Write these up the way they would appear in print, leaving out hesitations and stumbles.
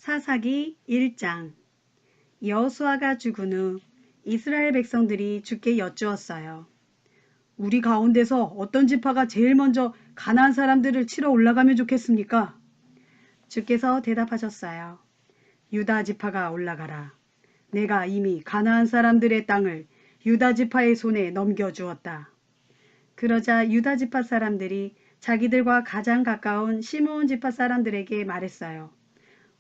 사사기 1장. 여호수아가 죽은 후 이스라엘 백성들이 주께 여쭈었어요. 우리 가운데서 어떤 지파가 제일 먼저 가나안 사람들을 치러 올라가면 좋겠습니까? 주께서 대답하셨어요. 유다 지파가 올라가라. 내가 이미 가나안 사람들의 땅을 유다 지파의 손에 넘겨주었다. 그러자 유다 지파 사람들이 자기들과 가장 가까운 시므온 지파 사람들에게 말했어요.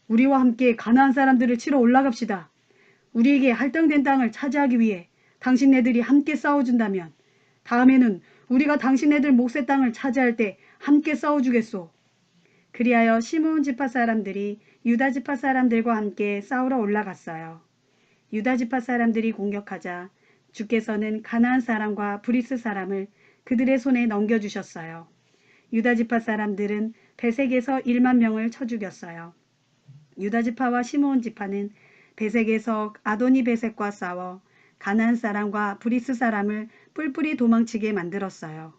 우리와 함께 가나안 사람들을 치러 올라갑시다. 우리에게 할당된 땅을 차지하기 위해 당신네들이 함께 싸워준다면 다음에는 우리가 당신네들 몫의 땅을 차지할 때 함께 싸워주겠소. 그리하여 시므온 지파 사람들이 유다 지파 사람들과 함께 싸우러 올라갔어요. 유다 지파 사람들이 공격하자 주께서는 가나안 사람과 브리스 사람을 그들의 손에 넘겨주셨어요. 유다 지파 사람들은 베색에서 1만 명을 쳐 죽였어요. 유다 지파와 시므온 지파는 베색에서 아도니 베색과 싸워 가나안 사람과 브리스 사람을 뿔뿔이 도망치게 만들었어요.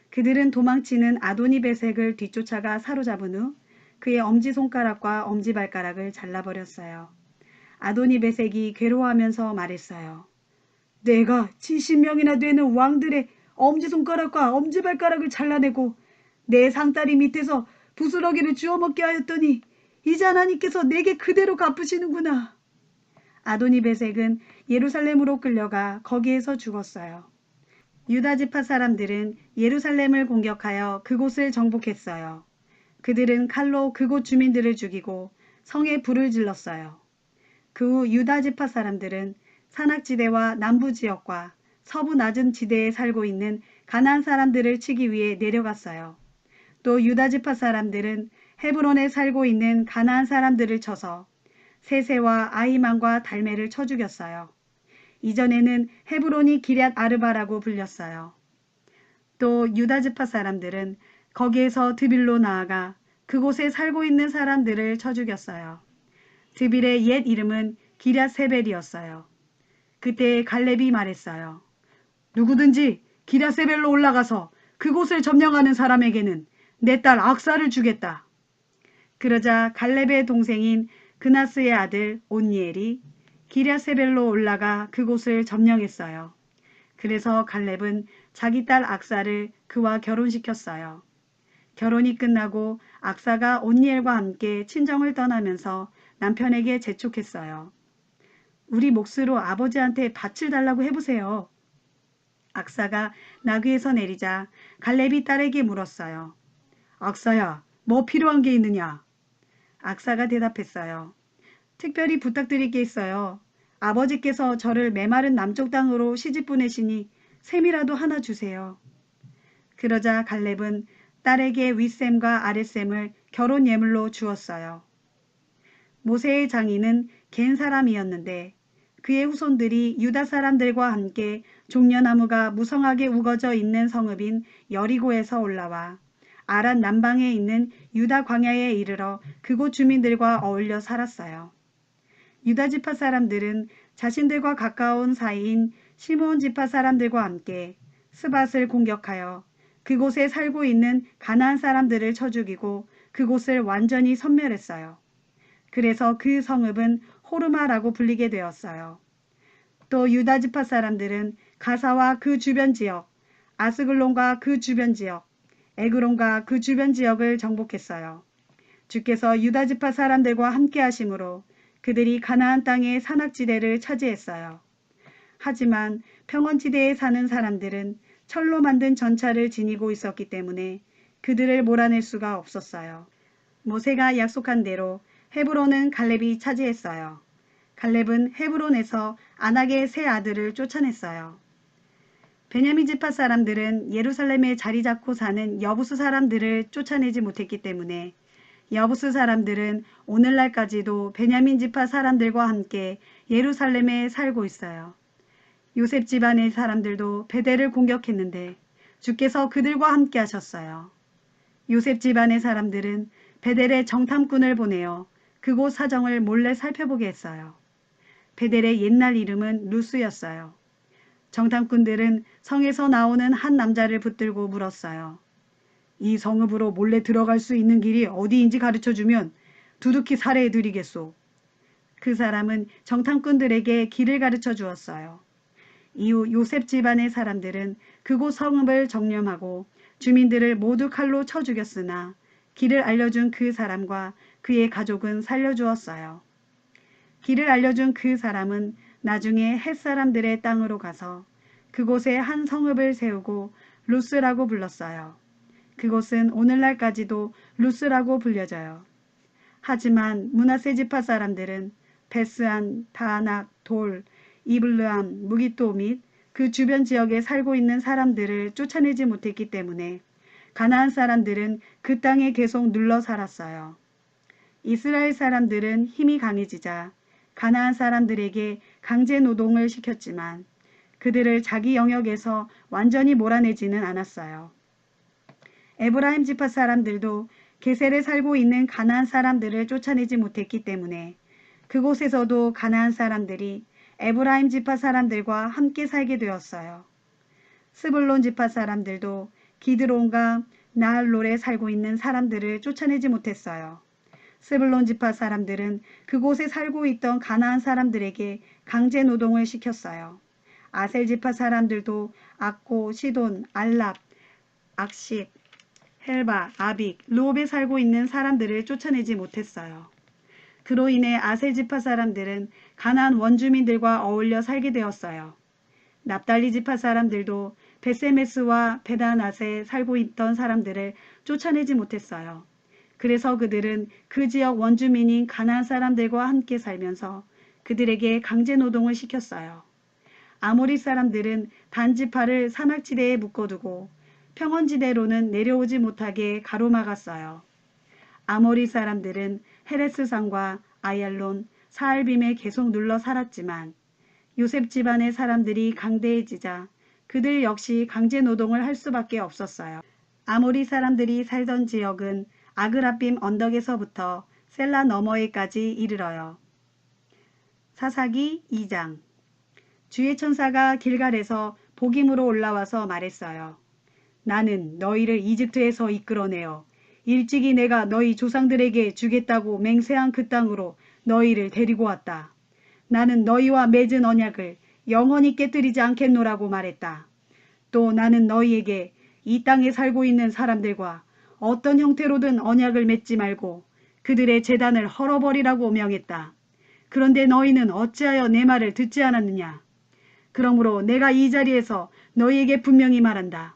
그들은 도망치는 아도니 베색을 뒤쫓아가 사로잡은 후 그의 엄지손가락과 엄지발가락을 잘라버렸어요. 아도니 베색이 괴로워하면서 말했어요. 내가 70명이나 되는 왕들의 엄지손가락과 엄지발가락을 잘라내고 내 상다리 밑에서 부스러기를 주워먹게 하였더니 이제 하나님께서 내게 그대로 갚으시는구나. 아도니 베색은 예루살렘으로 끌려가 거기에서 죽었어요. 유다 지파 사람들은 예루살렘을 공격하여 그곳을 정복했어요. 그들은 칼로 그곳 주민들을 죽이고 성에 불을 질렀어요. 그 후 유다 지파 사람들은 산악지대와 남부지역과 서부 낮은 지대에 살고 있는 가나안 사람들을 치기 위해 내려갔어요. 또 유다 지파 사람들은 헤브론에 살고 있는 가나안 사람들을 쳐서 세세와 아이만과 달메를 쳐 죽였어요. 이전에는 헤브론이 기럇 아르바라고 불렸어요. 또 유다 지파 사람들은 거기에서 드빌로 나아가 그곳에 살고 있는 사람들을 쳐 죽였어요. 드빌의 옛 이름은 기럇 세벨이었어요. 그때 갈렙이 말했어요. 누구든지 기럇 세벨로 올라가서 그곳을 점령하는 사람에게는 내 딸 악사를 주겠다. 그러자 갈렙의 동생인 그나스의 아들 온니엘이 기럇세벨로 올라가 그곳을 점령했어요. 그래서 갈렙은 자기 딸 악사를 그와 결혼시켰어요. 결혼이 끝나고 악사가 온니엘과 함께 친정을 떠나면서 남편에게 재촉했어요. 우리 몫으로 아버지한테 밭을 달라고 해보세요. 악사가 나귀에서 내리자 갈렙이 딸에게 물었어요. 악사야, 뭐 필요한 게 있느냐? 악사가 대답했어요. 특별히 부탁드릴 게 있어요. 아버지께서 저를 메마른 남쪽 땅으로 시집 보내시니 셈이라도 하나 주세요. 그러자 갈렙은 딸에게 윗셈과 아랫셈을 결혼 예물로 주었어요. 모세의 장인은 겐 사람이었는데 그의 후손들이 유다 사람들과 함께 종려나무가 무성하게 우거져 있는 성읍인 여리고에서 올라와 아란 남방에 있는 유다 광야에 이르러 그곳 주민들과 어울려 살았어요. 유다 지파 사람들은 자신들과 가까운 사이인 시므온 지파 사람들과 함께 스밧을 공격하여 그곳에 살고 있는 가나안 사람들을 쳐 죽이고 그곳을 완전히 섬멸했어요. 그래서 그 성읍은 호르마라고 불리게 되었어요. 또 유다 지파 사람들은 가사와 그 주변 지역, 아스글론과 그 주변 지역, 에그론과 그 주변 지역을 정복했어요. 주께서 유다 지파 사람들과 함께 하심으로 그들이 가나안 땅의 산악지대를 차지했어요. 하지만 평원지대에 사는 사람들은 철로 만든 전차를 지니고 있었기 때문에 그들을 몰아낼 수가 없었어요. 모세가 약속한 대로 헤브론은 갈렙이 차지했어요. 갈렙은 헤브론에서 아낙의 세 아들을 쫓아냈어요. 베냐민 지파 사람들은 예루살렘에 자리 잡고 사는 여부스 사람들을 쫓아내지 못했기 때문에 여부스 사람들은 오늘날까지도 베냐민 지파 사람들과 함께 예루살렘에 살고 있어요. 요셉 집안의 사람들도 베델을 공격했는데 주께서 그들과 함께 하셨어요. 요셉 집안의 사람들은 베델에 정탐꾼을 보내어 그곳 사정을 몰래 살펴보게 했어요. 베델의 옛날 이름은 루스였어요. 정탐꾼들은 성에서 나오는 한 남자를 붙들고 물었어요. 이 성읍으로 몰래 들어갈 수 있는 길이 어디인지 가르쳐주면 두둑히 살해해 드리겠소. 그 사람은 정탐꾼들에게 길을 가르쳐 주었어요. 이후 요셉 집안의 사람들은 그곳 성읍을 정념하고 주민들을 모두 칼로 쳐 죽였으나 길을 알려준 그 사람과 그의 가족은 살려주었어요. 길을 알려준 그 사람은 나중에 헷 사람들의 땅으로 가서 그곳에 한 성읍을 세우고 루스라고 불렀어요. 그곳은 오늘날까지도 루스라고 불려져요. 하지만 므낫세 지파 사람들은 베스안, 다낙, 돌, 이블르암, 무기또 및 그 주변 지역에 살고 있는 사람들을 쫓아내지 못했기 때문에 가나안 사람들은 그 땅에 계속 눌러 살았어요. 이스라엘 사람들은 힘이 강해지자 가나안 사람들에게 강제 노동을 시켰지만 그들을 자기 영역에서 완전히 몰아내지는 않았어요. 에브라임 지파 사람들도 게셀에 살고 있는 가나안 사람들을 쫓아내지 못했기 때문에 그곳에서도 가나안 사람들이 에브라임 지파 사람들과 함께 살게 되었어요. 스불론 지파 사람들도 기드론과 나할롤에 살고 있는 사람들을 쫓아내지 못했어요. 스불론 지파 사람들은 그곳에 살고 있던 가나안 사람들에게 강제 노동을 시켰어요. 아셀 지파 사람들도 악고, 시돈, 알랍, 악십, 헬바, 아빅, 르홉에 살고 있는 사람들을 쫓아내지 못했어요. 그로 인해 아셀 지파 사람들은 가나안 원주민들과 어울려 살게 되었어요. 납달리 지파 사람들도 베세메스와 베다낫에 살고 있던 사람들을 쫓아내지 못했어요. 그래서 그들은 그 지역 원주민인 가나안 사람들과 함께 살면서 그들에게 강제 노동을 시켰어요. 아모리 사람들은 단 지파를 산악지대에 묶어두고 평원지대로는 내려오지 못하게 가로막았어요. 아모리 사람들은 헤레스산과 아얄론, 사알빔에 계속 눌러 살았지만 요셉 집안의 사람들이 강대해지자 그들 역시 강제 노동을 할 수밖에 없었어요. 아모리 사람들이 살던 지역은 아그라빔 언덕에서부터 셀라 너머에까지 이르러요. 사사기 2장. 주의 천사가 길갈에서 복임으로 올라와서 말했어요. 나는 너희를 이집트에서 이끌어내어 일찍이 내가 너희 조상들에게 주겠다고 맹세한 그 땅으로 너희를 데리고 왔다. 나는 너희와 맺은 언약을 영원히 깨뜨리지 않겠노라고 말했다. 또 나는 너희에게 이 땅에 살고 있는 사람들과 어떤 형태로든 언약을 맺지 말고 그들의 제단을 헐어버리라고 명했다. 그런데 너희는 어찌하여 내 말을 듣지 않았느냐? 그러므로 내가 이 자리에서 너희에게 분명히 말한다.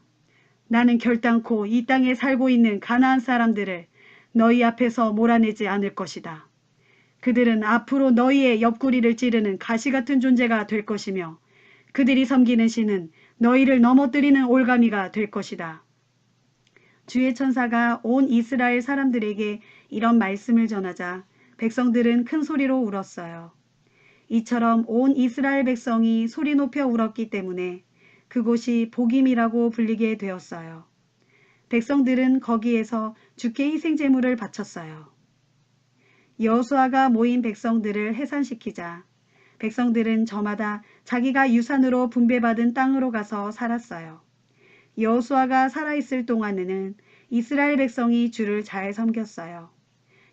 나는 결단코 이 땅에 살고 있는 가나안 사람들을 너희 앞에서 몰아내지 않을 것이다. 그들은 앞으로 너희의 옆구리를 찌르는 가시 같은 존재가 될 것이며 그들이 섬기는 신은 너희를 넘어뜨리는 올가미가 될 것이다. 주의 천사가 온 이스라엘 사람들에게 이런 말씀을 전하자 백성들은 큰 소리로 울었어요. 이처럼 온 이스라엘 백성이 소리 높여 울었기 때문에 그곳이 복임이라고 불리게 되었어요. 백성들은 거기에서 주께 희생 제물을 바쳤어요. 여호수아가 모인 백성들을 해산시키자 백성들은 저마다 자기가 유산으로 분배받은 땅으로 가서 살았어요. 여호수아가 살아있을 동안에는 이스라엘 백성이 주를 잘 섬겼어요.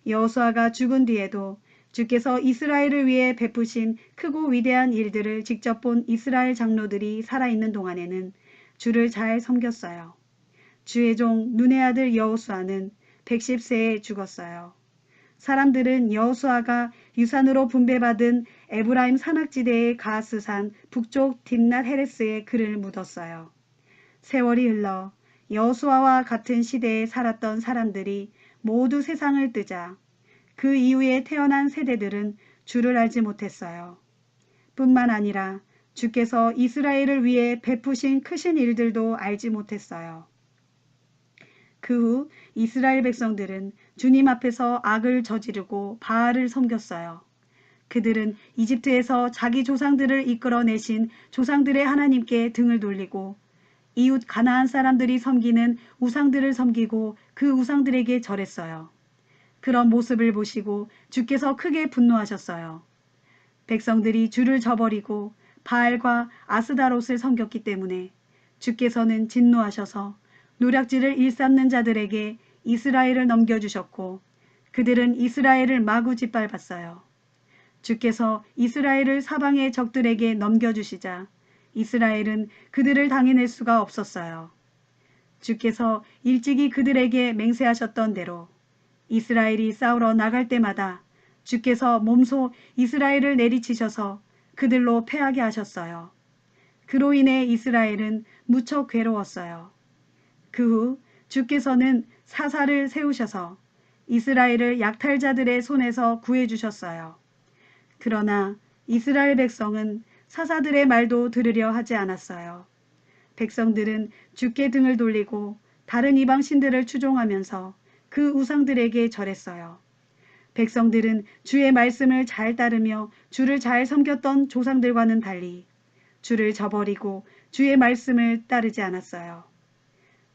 여호수아가 죽은 뒤에도 주께서 이스라엘을 위해 베푸신 크고 위대한 일들을 직접 본 이스라엘 장로들이 살아있는 동안에는 주를 잘 섬겼어요. 주의 종 눈의 아들 여호수아는 110세에 죽었어요. 사람들은 여호수아가 유산으로 분배받은 에브라임 산악지대의 가스산 북쪽 딥낫 헤레스에 그를 묻었어요. 세월이 흘러 여호수아와 같은 시대에 살았던 사람들이 모두 세상을 뜨자 그 이후에 태어난 세대들은 주를 알지 못했어요. 뿐만 아니라 주께서 이스라엘을 위해 베푸신 크신 일들도 알지 못했어요. 그 후 이스라엘 백성들은 주님 앞에서 악을 저지르고 바알을 섬겼어요. 그들은 이집트에서 자기 조상들을 이끌어내신 조상들의 하나님께 등을 돌리고 이웃 가나안 사람들이 섬기는 우상들을 섬기고 그 우상들에게 절했어요. 그런 모습을 보시고 주께서 크게 분노하셨어요. 백성들이 주를 저버리고 바알과 아스다롯을 섬겼기 때문에 주께서는 진노하셔서 노략질을 일삼는 자들에게 이스라엘을 넘겨주셨고 그들은 이스라엘을 마구 짓밟았어요. 주께서 이스라엘을 사방의 적들에게 넘겨주시자 이스라엘은 그들을 당해낼 수가 없었어요. 주께서 일찍이 그들에게 맹세하셨던 대로 이스라엘이 싸우러 나갈 때마다 주께서 몸소 이스라엘을 내리치셔서 그들로 패하게 하셨어요. 그로 인해 이스라엘은 무척 괴로웠어요. 그 후 주께서는 사사를 세우셔서 이스라엘을 약탈자들의 손에서 구해주셨어요. 그러나 이스라엘 백성은 사사들의 말도 들으려 하지 않았어요. 백성들은 주께 등을 돌리고 다른 이방신들을 추종하면서 그 우상들에게 절했어요. 백성들은 주의 말씀을 잘 따르며 주를 잘 섬겼던 조상들과는 달리 주를 저버리고 주의 말씀을 따르지 않았어요.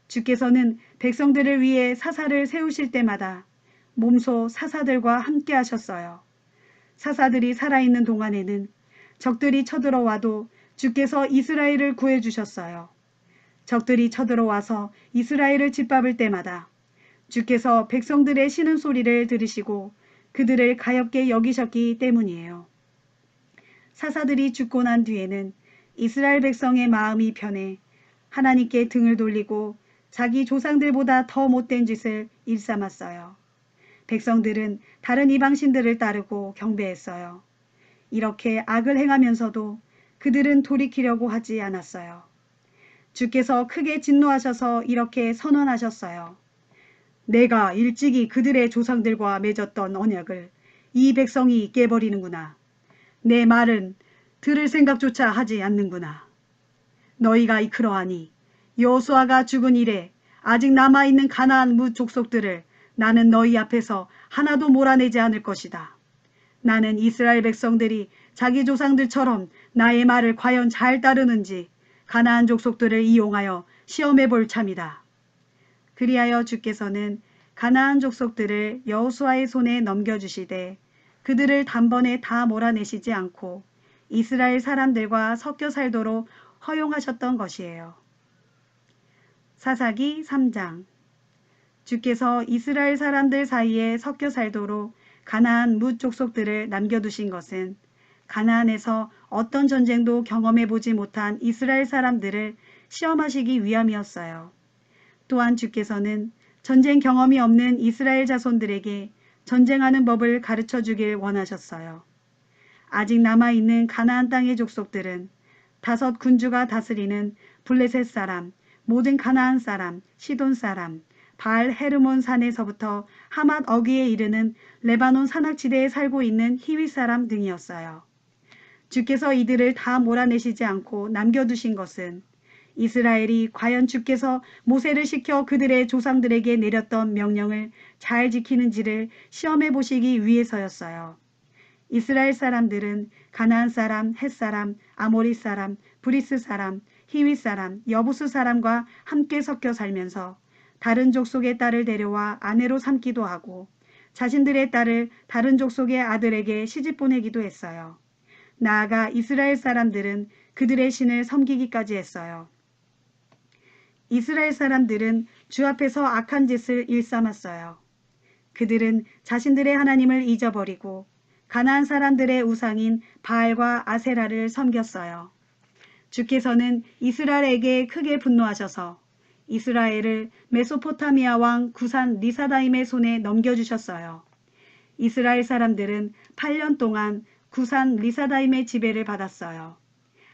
주께서는 백성들을 위해 사사를 세우실 때마다 몸소 사사들과 함께 하셨어요. 사사들이 살아있는 동안에는 적들이 쳐들어와도 주께서 이스라엘을 구해주셨어요. 적들이 쳐들어와서 이스라엘을 짓밟을 때마다 주께서 백성들의 신음 소리를 들으시고 그들을 가엾게 여기셨기 때문이에요. 사사들이 죽고 난 뒤에는 이스라엘 백성의 마음이 변해 하나님께 등을 돌리고 자기 조상들보다 더 못된 짓을 일삼았어요. 백성들은 다른 이방신들을 따르고 경배했어요. 이렇게 악을 행하면서도 그들은 돌이키려고 하지 않았어요. 주께서 크게 진노하셔서 이렇게 선언하셨어요. 내가 일찍이 그들의 조상들과 맺었던 언약을 이 백성이 깨버리는구나. 내 말은 들을 생각조차 하지 않는구나. 너희가 그러하니 여호수아가 죽은 이래 아직 남아있는 가나안 무 족속들을 나는 너희 앞에서 하나도 몰아내지 않을 것이다. 나는 이스라엘 백성들이 자기 조상들처럼 나의 말을 과연 잘 따르는지 가나안 족속들을 이용하여 시험해 볼 참이다. 그리하여 주께서는 가나안 족속들을 여호수아의 손에 넘겨주시되 그들을 단번에 다 몰아내시지 않고 이스라엘 사람들과 섞여 살도록 허용하셨던 것이에요. 사사기 3장. 주께서 이스라엘 사람들 사이에 섞여 살도록 가나안 뭇 족속들을 남겨두신 것은 가나안에서 어떤 전쟁도 경험해 보지 못한 이스라엘 사람들을 시험하시기 위함이었어요. 또한 주께서는 전쟁 경험이 없는 이스라엘 자손들에게 전쟁하는 법을 가르쳐 주길 원하셨어요. 아직 남아있는 가나안 땅의 족속들은 5 군주가 다스리는 블레셋 사람, 모든 가나안 사람, 시돈 사람, 바알 헤르몬 산에서부터 하맛 어귀에 이르는 레바논 산악지대에 살고 있는 히윗 사람 등이었어요. 주께서 이들을 다 몰아내시지 않고 남겨두신 것은 이스라엘이 과연 주께서 모세를 시켜 그들의 조상들에게 내렸던 명령을 잘 지키는지를 시험해 보시기 위해서였어요. 이스라엘 사람들은 가나안 사람, 헷 사람, 아모리 사람, 브리스 사람, 히윗 사람, 여부스 사람과 함께 섞여 살면서 다른 족속의 딸을 데려와 아내로 삼기도 하고 자신들의 딸을 다른 족속의 아들에게 시집 보내기도 했어요. 나아가 이스라엘 사람들은 그들의 신을 섬기기까지 했어요. 이스라엘 사람들은 주 앞에서 악한 짓을 일삼았어요. 그들은 자신들의 하나님을 잊어버리고 가나안 사람들의 우상인 바알과 아세라를 섬겼어요. 주께서는 이스라엘에게 크게 분노하셔서 이스라엘을 메소포타미아 왕 구산 리사다임의 손에 넘겨주셨어요. 이스라엘 사람들은 8년 동안 구산 리사다임의 지배를 받았어요.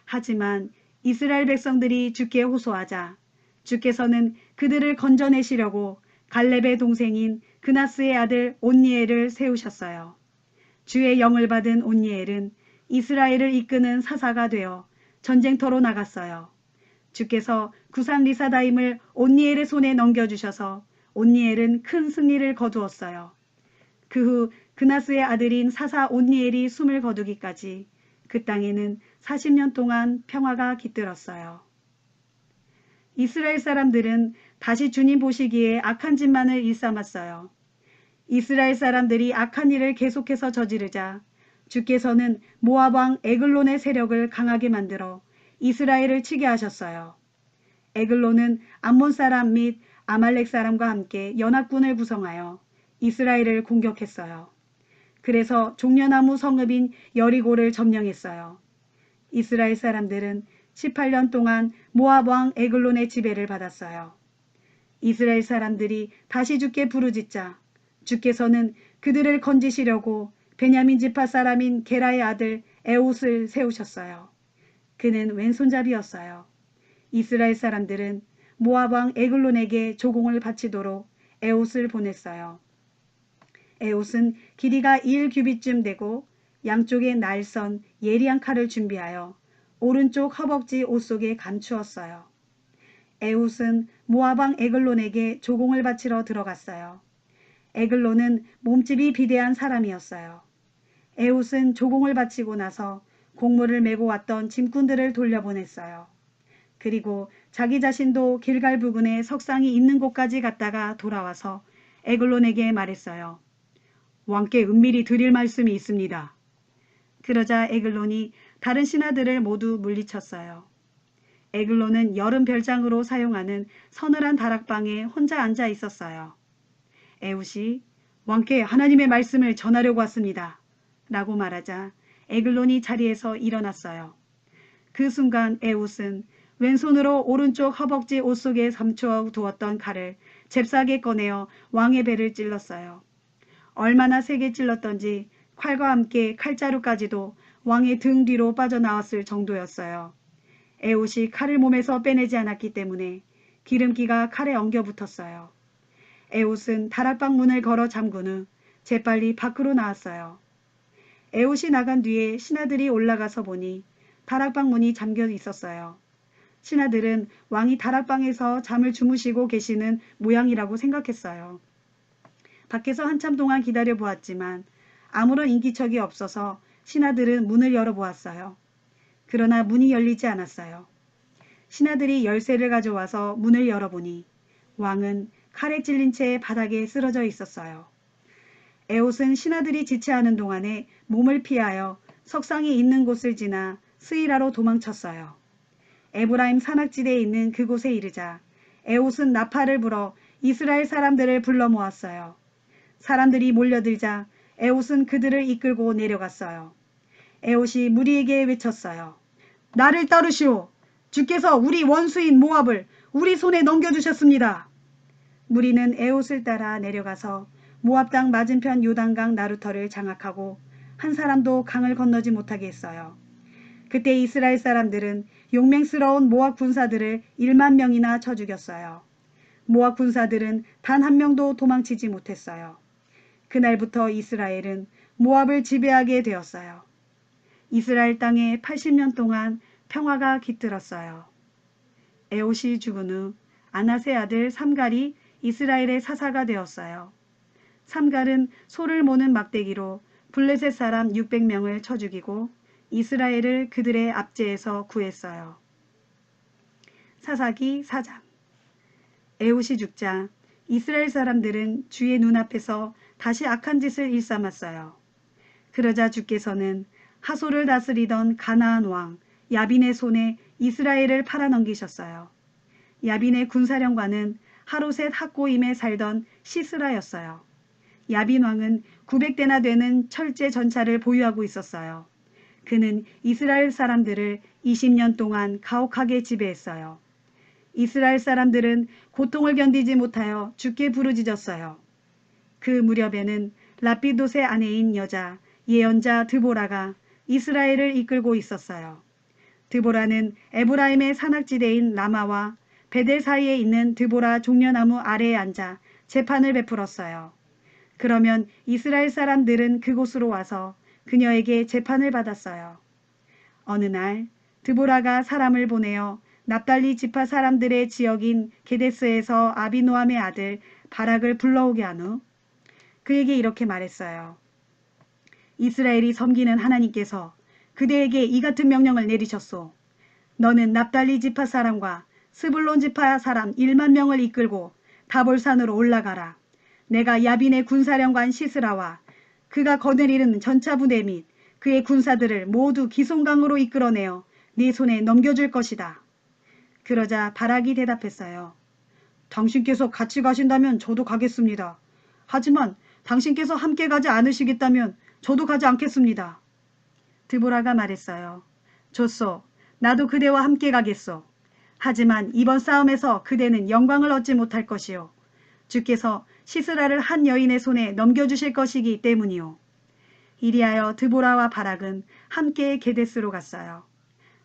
하지만 이스라엘 백성들이 주께 호소하자 주께서는 그들을 건져내시려고 갈렙의 동생인 그나스의 아들 온니엘을 세우셨어요. 주의 영을 받은 온니엘은 이스라엘을 이끄는 사사가 되어 전쟁터로 나갔어요. 주께서 구산 리사다임을 온니엘의 손에 넘겨주셔서 온니엘은 큰 승리를 거두었어요. 그 후 그나스의 아들인 사사 온니엘이 숨을 거두기까지 그 땅에는 40년 동안 평화가 깃들었어요. 이스라엘 사람들은 다시 주님 보시기에 악한 짓만을 일삼았어요. 이스라엘 사람들이 악한 일을 계속해서 저지르자 주께서는 모압 왕 에글론의 세력을 강하게 만들어 이스라엘을 치게 하셨어요. 에글론은 암몬 사람 및 아말렉 사람과 함께 연합군을 구성하여 이스라엘을 공격했어요. 그래서 종려나무 성읍인 여리고를 점령했어요. 이스라엘 사람들은 18년 동안 모압 왕 에글론의 지배를 받았어요. 이스라엘 사람들이 다시 주께 부르짖자 주께서는 그들을 건지시려고 베냐민 지파 사람인 게라의 아들 에옷을 세우셨어요. 그는 왼손잡이였어요. 이스라엘 사람들은 모압 왕 에글론에게 조공을 바치도록 에옷을 보냈어요. 에옷은 길이가 1규빗쯤 되고 양쪽에 날선 예리한 칼을 준비하여 오른쪽 허벅지 옷 속에 감추었어요. 에옷은 모압 왕 에글론에게 조공을 바치러 들어갔어요. 에글론은 몸집이 비대한 사람이었어요. 에옷은 조공을 바치고 나서 곡물을 메고 왔던 짐꾼들을 돌려보냈어요. 그리고 자기 자신도 길갈 부근에 석상이 있는 곳까지 갔다가 돌아와서 에글론에게 말했어요. 왕께 은밀히 드릴 말씀이 있습니다. 그러자 에글론이 다른 신하들을 모두 물리쳤어요. 에글론은 여름 별장으로 사용하는 서늘한 다락방에 혼자 앉아 있었어요. 에웃이 왕께 하나님의 말씀을 전하려고 왔습니다. 라고 말하자 에글론이 자리에서 일어났어요. 그 순간 에웃은 왼손으로 오른쪽 허벅지 옷 속에 감추어 두었던 칼을 잽싸게 꺼내어 왕의 배를 찔렀어요. 얼마나 세게 찔렀던지 칼과 함께 칼자루까지도 왕의 등 뒤로 빠져나왔을 정도였어요. 에옷이 칼을 몸에서 빼내지 않았기 때문에 기름기가 칼에 엉겨 붙었어요. 에옷은 다락방 문을 걸어 잠근 후 재빨리 밖으로 나왔어요. 에옷이 나간 뒤에 신하들이 올라가서 보니 다락방 문이 잠겨 있었어요. 신하들은 왕이 다락방에서 잠을 주무시고 계시는 모양이라고 생각했어요. 밖에서 한참 동안 기다려 보았지만 아무런 인기척이 없어서 신하들은 문을 열어보았어요. 그러나 문이 열리지 않았어요. 신하들이 열쇠를 가져와서 문을 열어보니 왕은 칼에 찔린 채 바닥에 쓰러져 있었어요. 에옷은 신하들이 지체하는 동안에 몸을 피하여 석상이 있는 곳을 지나 스이라로 도망쳤어요. 에브라임 산악지대에 있는 그곳에 이르자 에옷은 나팔을 불어 이스라엘 사람들을 불러 모았어요. 사람들이 몰려들자 에옷은 그들을 이끌고 내려갔어요. 에옷이 무리에게 외쳤어요. 나를 따르시오. 주께서 우리 원수인 모압을 우리 손에 넘겨주셨습니다. 무리는 에옷을 따라 내려가서 모압 땅 맞은편 요단강 나루터를 장악하고 한 사람도 강을 건너지 못하게 했어요. 그때 이스라엘 사람들은 용맹스러운 모압 군사들을 1만 명이나 쳐 죽였어요. 모압 군사들은 단 한 명도 도망치지 못했어요. 그날부터 이스라엘은 모압을 지배하게 되었어요. 이스라엘 땅에 80년 동안 평화가 깃들었어요. 에옷이 죽은 후 아낫의 아들 삼갈이 이스라엘의 사사가 되었어요. 삼갈은 소를 모는 막대기로 블레셋 사람 600명을 쳐 죽이고 이스라엘을 그들의 압제에서 구했어요. 사사기 4장. 에옷이 죽자 이스라엘 사람들은 주의 눈앞에서 다시 악한 짓을 일삼았어요. 그러자 주께서는 하솔을 다스리던 가나안 왕 야빈의 손에 이스라엘을 팔아넘기셨어요. 야빈의 군사령관은 하로셋 학고임에 살던 시스라였어요. 야빈 왕은 900대나 되는 철제 전차를 보유하고 있었어요. 그는 이스라엘 사람들을 20년 동안 가혹하게 지배했어요. 이스라엘 사람들은 고통을 견디지 못하여 주께 부르짖었어요. 그 무렵에는 라피돗의 아내인 여자 예언자 드보라가 이스라엘을 이끌고 있었어요. 드보라는 에브라임의 산악지대인 라마와 베델 사이에 있는 드보라 종려나무 아래에 앉아 재판을 베풀었어요. 그러면 이스라엘 사람들은 그곳으로 와서 그녀에게 재판을 받았어요. 어느 날 드보라가 사람을 보내어 납달리 지파 사람들의 지역인 게데스에서 아비노함의 아들 바락을 불러오게 한 후 그에게 이렇게 말했어요. 이스라엘이 섬기는 하나님께서 그대에게 이 같은 명령을 내리셨소. 너는 납달리 지파 사람과 스불론 지파 사람 1만 명을 이끌고 다볼산으로 올라가라. 내가 야빈의 군사령관 시스라와 그가 거느리는 전차부대 및 그의 군사들을 모두 기송강으로 이끌어내어 네 손에 넘겨줄 것이다. 그러자 바락이 대답했어요. 당신께서 같이 가신다면 저도 가겠습니다. 하지만 당신께서 함께 가지 않으시겠다면 저도 가지 않겠습니다. 드보라가 말했어요. 좋소. 나도 그대와 함께 가겠소. 하지만 이번 싸움에서 그대는 영광을 얻지 못할 것이요. 주께서 시스라를 한 여인의 손에 넘겨주실 것이기 때문이요. 이리하여 드보라와 바락은 함께 게데스로 갔어요.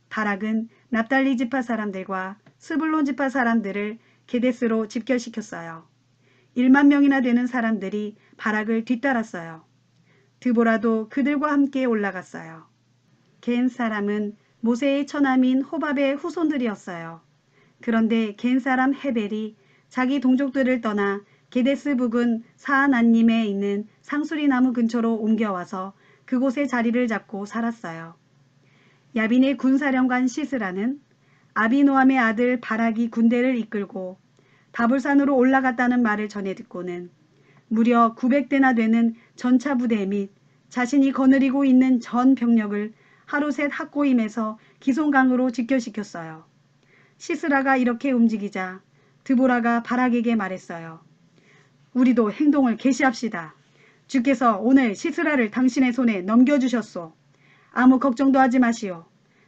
바락은 납달리 지파 사람들과 스불론 지파 사람들을 게데스로 집결시켰어요. 1만 명이나 되는 사람들이 바락을 뒤따랐어요. 드보라도 그들과 함께 올라갔어요. 겐 사람은 모세의 처남인 호밥의 후손들이었어요. 그런데 겐 사람 헤벨이 자기 동족들을 떠나 게데스 부근 사아난님에 있는 상수리 나무 근처로 옮겨와서 그곳에 자리를 잡고 살았어요. 야빈의 군사령관 시스라는 아비노함의 아들 바락이 군대를 이끌고 다불산으로 올라갔다는 말을 전해 듣고는 무려 900대나 되는 전차 부대 및 자신이 거느리고 있는 전 병력을 하루셋 학고임에서 기송강으로 직결시켰어요. 시스라가 이렇게 움직이자 드보라가 바락에게 말했어요. 우리도 행동을 개시합시다. 주께서 오늘 시스라를 당신의 손에 넘겨주셨소. 아무 걱정도 하지 마시오.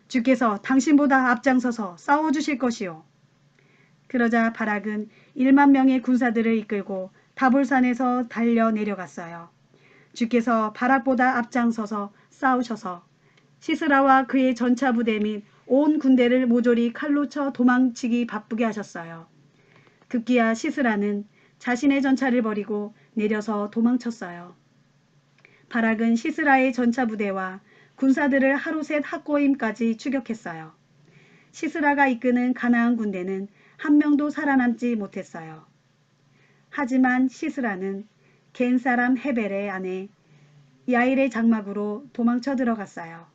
주께서 당신보다 앞장서서 싸워주실 것이오. 그러자 바락은 1만 명의 군사들을 이끌고 다볼산에서 달려 내려갔어요. 주께서 바락보다 앞장서서 싸우셔서 시스라와 그의 전차 부대 및 온 군대를 모조리 칼로 쳐 도망치기 바쁘게 하셨어요. 급기야 시스라는 자신의 전차를 버리고 내려서 도망쳤어요. 바락은 시스라의 전차 부대와 군사들을 하루셋 학고임까지 추격했어요. 시스라가 이끄는 가나안 군대는 한 명도 살아남지 못했어요. 하지만 시스라는 겐 사람 헤벨의 아내 야일의 장막으로 도망쳐 들어갔어요.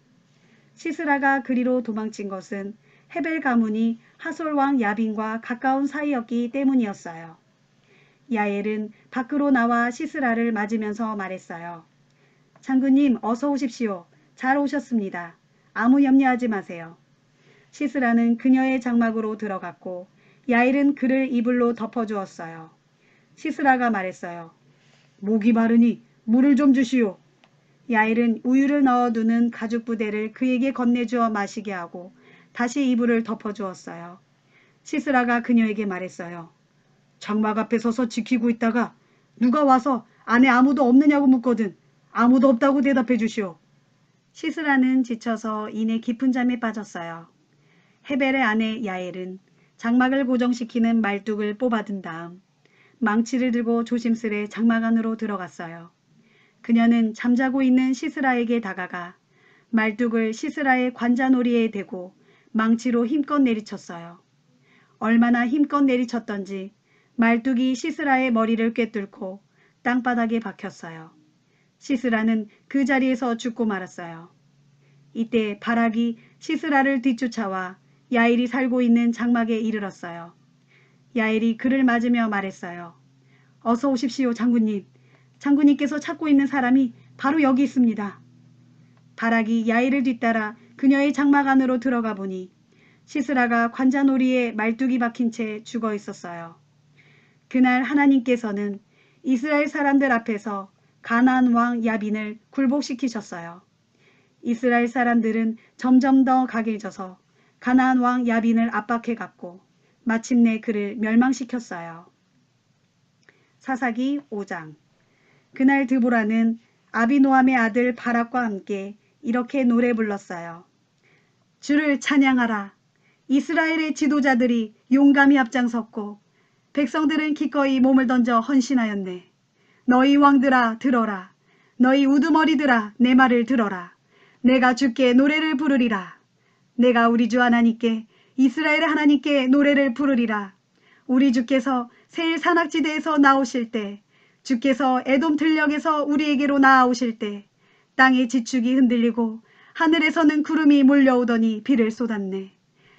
시스라가 그리로 도망친 것은 헤벨 가문이 하솔왕 야빈과 가까운 사이였기 때문이었어요. 야엘은 밖으로 나와 시스라를 맞으면서 말했어요. 장군님 어서 오십시오. 잘 오셨습니다. 아무 염려하지 마세요. 시스라는 그녀의 장막으로 들어갔고 야일은 그를 이불로 덮어주었어요. 시스라가 말했어요. 목이 마르니 물을 좀 주시오. 야일은 우유를 넣어두는 가죽 부대를 그에게 건네주어 마시게 하고 다시 이불을 덮어주었어요. 시스라가 그녀에게 말했어요. 장막 앞에 서서 지키고 있다가 누가 와서 안에 아무도 없느냐고 묻거든 아무도 없다고 대답해 주시오. 시스라는 지쳐서 이내 깊은 잠에 빠졌어요. 헤벨의 아내 야엘은 장막을 고정시키는 말뚝을 뽑아든 다음 망치를 들고 조심스레 장막 안으로 들어갔어요. 그녀는 잠자고 있는 시스라에게 다가가 말뚝을 시스라의 관자놀이에 대고 망치로 힘껏 내리쳤어요. 얼마나 힘껏 내리쳤던지 말뚝이 시스라의 머리를 꿰뚫고 땅바닥에 박혔어요. 시스라는 그 자리에서 죽고 말았어요. 이때 바락이 시스라를 뒤쫓아와 야일이 살고 있는 장막에 이르렀어요. 야일이 그를 맞으며 말했어요. 어서 오십시오 장군님. 장군님께서 찾고 있는 사람이 바로 여기 있습니다. 바락이 야일을 뒤따라 그녀의 장막 안으로 들어가 보니 시스라가 관자놀이에 말뚝이 박힌 채 죽어 있었어요. 그날 하나님께서는 이스라엘 사람들 앞에서 가나안 왕 야빈을 굴복시키셨어요. 이스라엘 사람들은 점점 더 강해져서 가나안 왕 야빈을 압박해갔고 마침내 그를 멸망시켰어요. 사사기 5장. 그날 드보라는 아비노함의 아들 바락과 함께 이렇게 노래 불렀어요. 주를 찬양하라. 이스라엘의 지도자들이 용감히 앞장섰고 백성들은 기꺼이 몸을 던져 헌신하였네. 너희 왕들아 들어라. 너희 우두머리들아 내 말을 들어라. 내가 주께 노래를 부르리라. 내가 우리 주 하나님께 이스라엘의 하나님께 노래를 부르리라. 우리 주께서 세일 산악지대에서 나오실 때 주께서 에돔 들녘에서 우리에게로 나아오실 때 땅의 지축이 흔들리고 하늘에서는 구름이 몰려오더니 비를 쏟았네.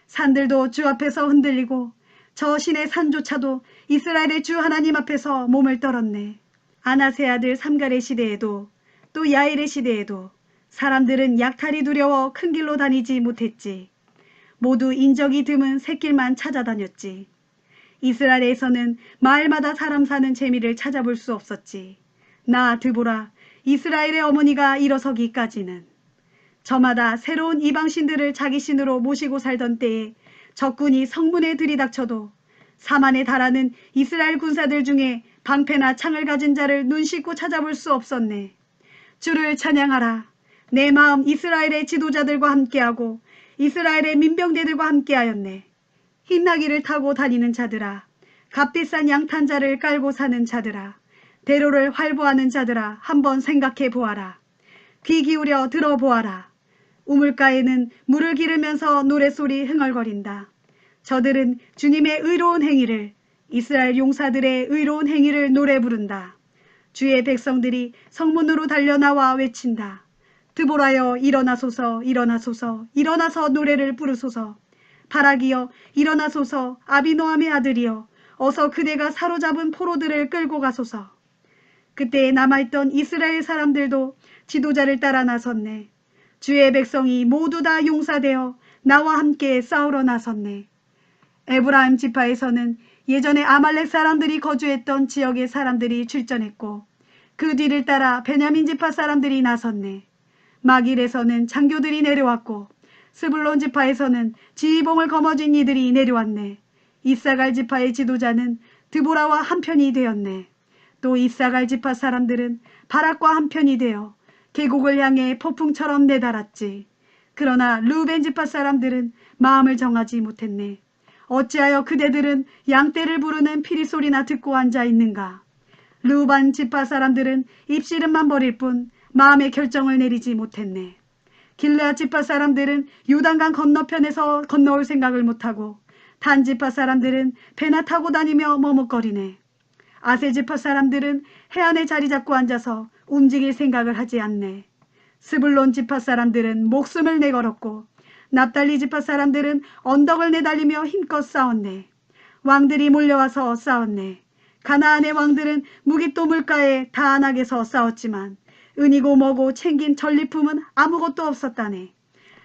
산들도 주 앞에서 흔들리고 저 신의 산조차도 이스라엘의 주 하나님 앞에서 몸을 떨었네. 아나세 아들 삼갈의 시대에도 또 야일의 시대에도 사람들은 약탈이 두려워 큰 길로 다니지 못했지. 모두 인적이 드문 샛길만 찾아다녔지. 이스라엘에서는 마을마다 사람 사는 재미를 찾아볼 수 없었지. 나 드보라 이스라엘의 어머니가 일어서기까지는. 저마다 새로운 이방신들을 자기 신으로 모시고 살던 때에 적군이 성문에 들이닥쳐도 4만에 달하는 이스라엘 군사들 중에 방패나 창을 가진 자를 눈 씻고 찾아볼 수 없었네. 주를 찬양하라. 내 마음 이스라엘의 지도자들과 함께하고 이스라엘의 민병대들과 함께하였네. 흰나귀를 타고 다니는 자들아, 값비싼 양탄자를 깔고 사는 자들아, 대로를 활보하는 자들아, 한번 생각해 보아라. 귀 기울여 들어보아라. 우물가에는 물을 기르면서 노랫소리 흥얼거린다. 저들은 주님의 의로운 행위를, 이스라엘 용사들의 의로운 행위를 노래 부른다. 주의 백성들이 성문으로 달려나와 외친다. 드보라여 일어나소서, 일어나소서, 일어나서 노래를 부르소서. 바락이여 일어나소서, 아비노함의 아들이여 어서 그대가 사로잡은 포로들을 끌고 가소서. 그때 남아있던 이스라엘 사람들도 지도자를 따라 나섰네. 주의 백성이 모두 다 용사되어 나와 함께 싸우러 나섰네. 에브라임 지파에서는 예전에 아말렉 사람들이 거주했던 지역의 사람들이 출전했고 그 뒤를 따라 베냐민 지파 사람들이 나섰네. 마길에서는 장교들이 내려왔고 스불론 지파에서는 지휘봉을 거머쥔 이들이 내려왔네. 이사갈 지파의 지도자는 드보라와 한편이 되었네. 또 이사갈 지파 사람들은 바락과 한편이 되어 계곡을 향해 폭풍처럼 내달았지. 그러나 르우벤 지파 사람들은 마음을 정하지 못했네. 어찌하여 그대들은 양떼를 부르는 피리소리나 듣고 앉아 있는가. 르우반 지파 사람들은 입씨름만 벌일 뿐 마음의 결정을 내리지 못했네. 길르앗 지파 사람들은 요단강 건너편에서 건너올 생각을 못하고 단 지파 사람들은 배나 타고 다니며 머뭇거리네. 아세 지파 사람들은 해안에 자리 잡고 앉아서 움직일 생각을 하지 않네. 스불론 지파 사람들은 목숨을 내걸었고 납달리 지파 사람들은 언덕을 내달리며 힘껏 싸웠네. 왕들이 몰려와서 싸웠네. 가나안의 왕들은 무깃도 물가에 다안하게서 싸웠지만 은이고 뭐고 챙긴 전리품은 아무것도 없었다네.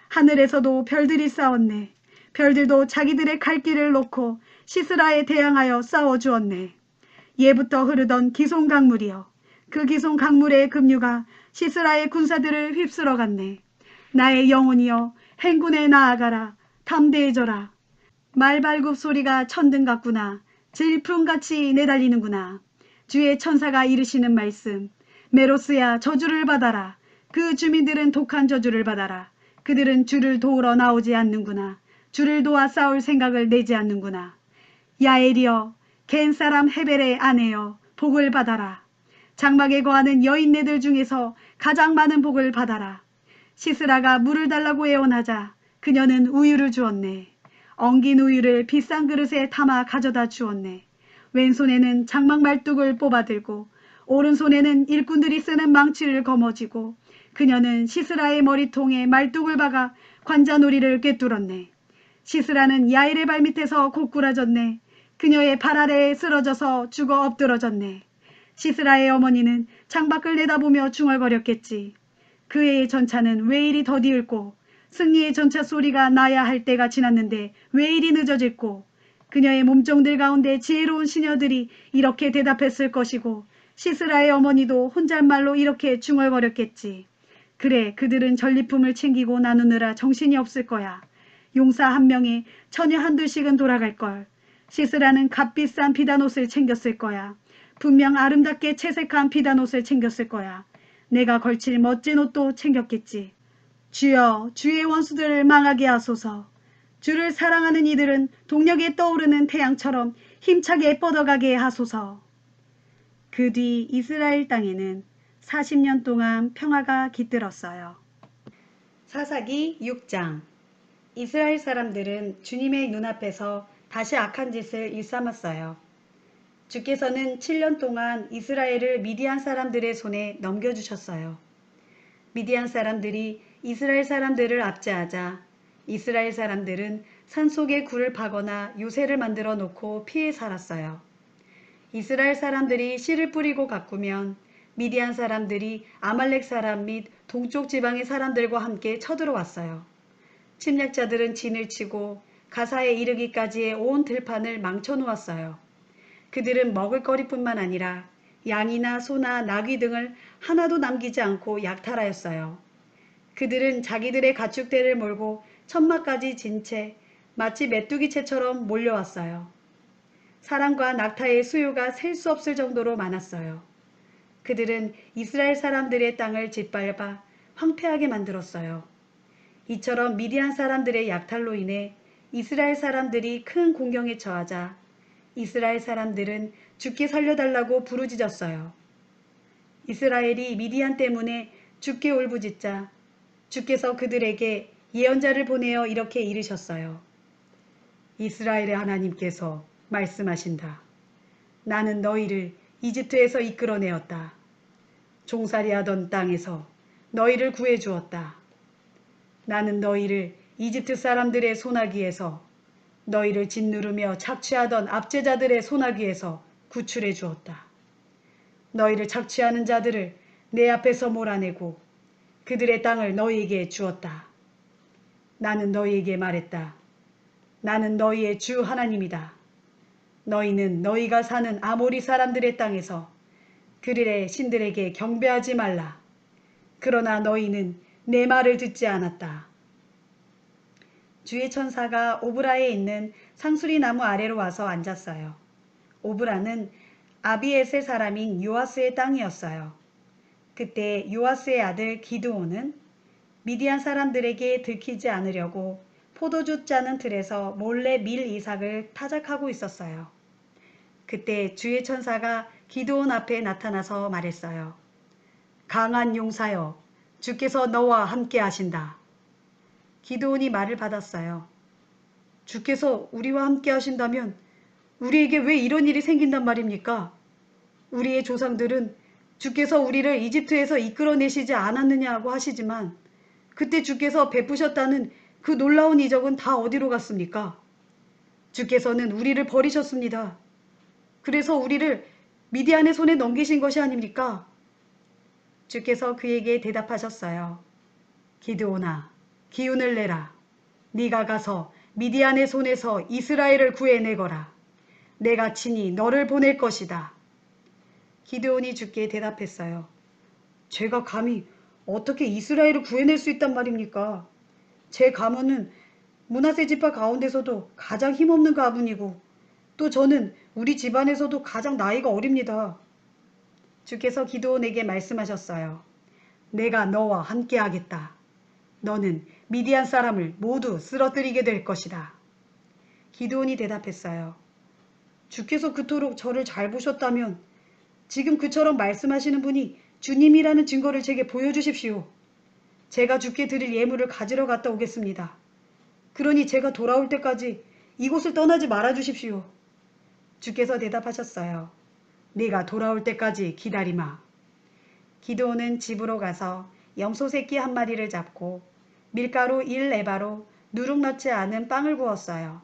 하늘에서도 별들이 싸웠네. 별들도 자기들의 갈 길을 놓고 시스라에 대항하여 싸워주었네. 예부터 흐르던 기손 강물이여, 그 기손 강물의 급류가 시스라의 군사들을 휩쓸어 갔네. 나의 영혼이여 행군에 나아가라. 담대해져라. 말발굽 소리가 천등 같구나. 질풍같이 내달리는구나. 주의 천사가 이르시는 말씀. 메로스야 저주를 받아라. 그 주민들은 독한 저주를 받아라. 그들은 주를 도우러 나오지 않는구나. 주를 도와 싸울 생각을 내지 않는구나. 야엘이여 겐 사람 헤벨의 아내여 복을 받아라. 장막에 거하는 여인네들 중에서 가장 많은 복을 받아라. 시스라가 물을 달라고 애원하자 그녀는 우유를 주었네. 엉긴 우유를 비싼 그릇에 담아 가져다 주었네. 왼손에는 장막 말뚝을 뽑아들고 오른손에는 일꾼들이 쓰는 망치를 거머쥐고 그녀는 시스라의 머리통에 말뚝을 박아 관자놀이를 꿰뚫었네. 시스라는 야일의 발밑에서 고꾸라졌네. 그녀의 발 아래에 쓰러져서 죽어 엎드러졌네. 시스라의 어머니는 창밖을 내다보며 중얼거렸겠지. 그 해의 전차는 왜 이리 더디을꼬. 승리의 전차 소리가 나야 할 때가 지났는데 왜 이리 늦어질꼬. 그녀의 몸종들 가운데 지혜로운 시녀들이 이렇게 대답했을 것이고 시스라의 어머니도 혼잣말로 이렇게 중얼거렸겠지. 그래, 그들은 전리품을 챙기고 나누느라 정신이 없을 거야. 용사 한 명에 처녀 한둘씩은 돌아갈걸. 시스라는 값비싼 비단옷을 챙겼을 거야. 분명 아름답게 채색한 비단옷을 챙겼을 거야. 내가 걸칠 멋진 옷도 챙겼겠지. 주여, 주의 원수들을 망하게 하소서. 주를 사랑하는 이들은 동력에 떠오르는 태양처럼 힘차게 뻗어가게 하소서. 그 뒤 이스라엘 땅에는 40년 동안 평화가 깃들었어요. 사사기 6장. 이스라엘 사람들은 주님의 눈앞에서 다시 악한 짓을 일삼았어요. 주께서는 7년 동안 이스라엘을 미디안 사람들의 손에 넘겨주셨어요. 미디안 사람들이 이스라엘 사람들을 압제하자 이스라엘 사람들은 산속에 굴을 파거나 요새를 만들어 놓고 피해 살았어요. 이스라엘 사람들이 씨를 뿌리고 가꾸면 미디안 사람들이 아말렉 사람 및 동쪽 지방의 사람들과 함께 쳐들어왔어요. 침략자들은 진을 치고 가사에 이르기까지의 온 들판을 망쳐놓았어요. 그들은 먹을거리뿐만 아니라 양이나 소나 나귀 등을 하나도 남기지 않고 약탈하였어요. 그들은 자기들의 가축대를 몰고 천마까지 진 채 마치 메뚜기채처럼 몰려왔어요. 사람과 낙타의 수요가 셀 수 없을 정도로 많았어요. 그들은 이스라엘 사람들의 땅을 짓밟아 황폐하게 만들었어요. 이처럼 미디안 사람들의 약탈로 인해 이스라엘 사람들이 큰 공경에 처하자 이스라엘 사람들은 주께 살려달라고 부르짖었어요. 이스라엘이 미디안 때문에 주께 울부짖자 주께서 그들에게 예언자를 보내어 이렇게 이르셨어요. 이스라엘의 하나님께서 말씀하신다. 나는 너희를 이집트에서 이끌어내었다. 종살이하던 땅에서 너희를 구해주었다. 나는 너희를 이집트 사람들의 소나기에서 너희를 짓누르며 착취하던 압제자들의 소나기에서 구출해 주었다. 너희를 착취하는 자들을 내 앞에서 몰아내고 그들의 땅을 너희에게 주었다. 나는 너희에게 말했다. 나는 너희의 주 하나님이다. 너희는 너희가 사는 아모리 사람들의 땅에서 그들의 신들에게 경배하지 말라. 그러나 너희는 내 말을 듣지 않았다. 주의 천사가 오브라에 있는 상수리 나무 아래로 와서 앉았어요. 오브라는 아비에셀 사람인 요아스의 땅이었어요. 그때 요아스의 아들 기드온은 미디안 사람들에게 들키지 않으려고 포도주 짜는 틀에서 몰래 밀 이삭을 타작하고 있었어요. 그때 주의 천사가 기드온 앞에 나타나서 말했어요. 강한 용사여, 주께서 너와 함께 하신다. 기드온이 말을 받았어요. 주께서 우리와 함께 하신다면 우리에게 왜 이런 일이 생긴단 말입니까? 우리의 조상들은 주께서 우리를 이집트에서 이끌어내시지 않았느냐고 하시지만 그때 주께서 베푸셨다는 그 놀라운 이적은 다 어디로 갔습니까? 주께서는 우리를 버리셨습니다. 그래서 우리를 미디안의 손에 넘기신 것이 아닙니까? 주께서 그에게 대답하셨어요. 기드온아, 기운을 내라. 네가 가서 미디안의 손에서 이스라엘을 구해내거라. 내가 친히 너를 보낼 것이다. 기드온이 주께 대답했어요. 제가 감히 어떻게 이스라엘을 구해낼 수 있단 말입니까? 제 가문은 므낫세 지파 가운데서도 가장 힘없는 가문이고 또 저는 우리 집안에서도 가장 나이가 어립니다. 주께서 기드온에게 말씀하셨어요. 내가 너와 함께 하겠다. 너는 미디안 사람을 모두 쓰러뜨리게 될 것이다. 기드온이 대답했어요. 주께서 그토록 저를 잘 보셨다면 지금 그처럼 말씀하시는 분이 주님이라는 증거를 제게 보여주십시오. 제가 주께 드릴 예물을 가지러 갔다 오겠습니다. 그러니 제가 돌아올 때까지 이곳을 떠나지 말아 주십시오. 주께서 대답하셨어요. 네가 돌아올 때까지 기다리마. 기드온은 집으로 가서 염소 새끼 한 마리를 잡고 밀가루 1에바로 누룩 넣지 않은 빵을 구웠어요.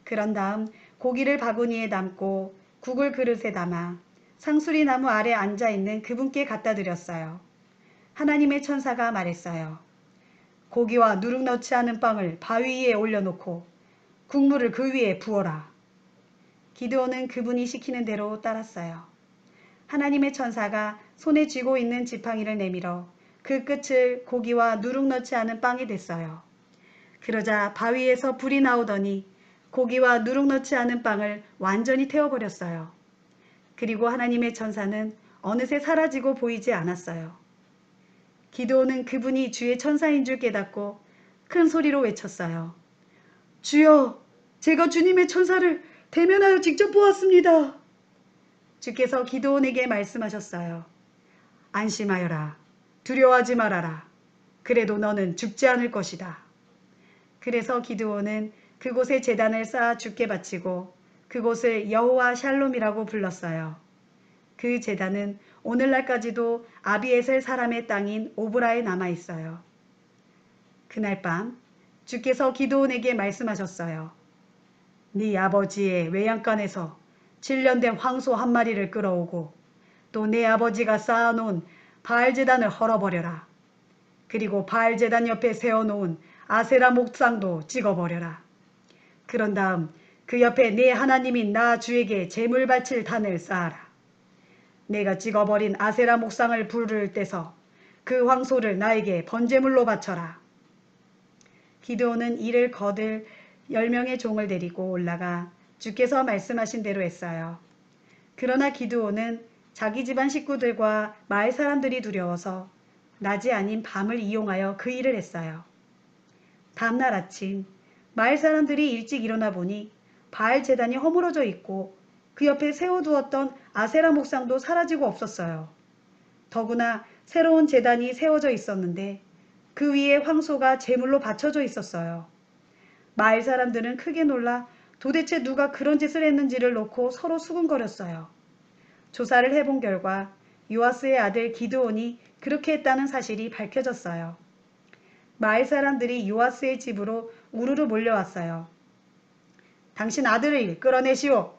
그런 다음 고기를 바구니에 담고 국을 그릇에 담아 상수리 나무 아래 앉아있는 그분께 갖다 드렸어요. 하나님의 천사가 말했어요. 고기와 누룩 넣지 않은 빵을 바위 위에 올려놓고 국물을 그 위에 부어라. 기드온은 그분이 시키는 대로 따랐어요. 하나님의 천사가 손에 쥐고 있는 지팡이를 내밀어 그 끝을 고기와 누룩 넣지 않은 빵이 됐어요. 그러자 바위에서 불이 나오더니 고기와 누룩 넣지 않은 빵을 완전히 태워버렸어요. 그리고 하나님의 천사는 어느새 사라지고 보이지 않았어요. 기드온은 그분이 주의 천사인 줄 깨닫고 큰 소리로 외쳤어요. 주여, 제가 주님의 천사를 대면하여 직접 보았습니다. 주께서 기드온에게 말씀하셨어요. 안심하여라. 두려워하지 말아라. 그래도 너는 죽지 않을 것이다. 그래서 기드온은 그곳에 제단을 쌓아 주께 바치고 그곳을 여호와 샬롬이라고 불렀어요. 그 제단은 오늘날까지도 아비에셀 사람의 땅인 오브라에 남아있어요. 그날 밤 주께서 기드온에게 말씀하셨어요. 네 아버지의 외양간에서 7년 된 황소 한 마리를 끌어오고 또 내 아버지가 쌓아놓은 바알제단을 헐어버려라. 그리고 바알제단 옆에 세워놓은 아세라 목상도 찍어버려라. 그런 다음 그 옆에 내 하나님인 나 주에게 제물 바칠 단을 쌓아라. 내가 찍어버린 아세라 목상을 불을 떼서 그 황소를 나에게 번제물로 바쳐라. 기드온은 이를 거들 10명의 종을 데리고 올라가 주께서 말씀하신 대로 했어요. 그러나 기드온은 자기 집안 식구들과 마을 사람들이 두려워서 낮이 아닌 밤을 이용하여 그 일을 했어요. 다음날 아침 마을 사람들이 일찍 일어나 보니 바알 제단이 허물어져 있고 그 옆에 세워두었던 아세라 목상도 사라지고 없었어요. 더구나 새로운 제단이 세워져 있었는데 그 위에 황소가 제물로 받쳐져 있었어요. 마을 사람들은 크게 놀라 도대체 누가 그런 짓을 했는지를 놓고 서로 수군거렸어요. 조사를 해본 결과 요아스의 아들 기드온이 그렇게 했다는 사실이 밝혀졌어요. 마을 사람들이 요아스의 집으로 우르르 몰려왔어요. 당신 아들을 끌어내시오.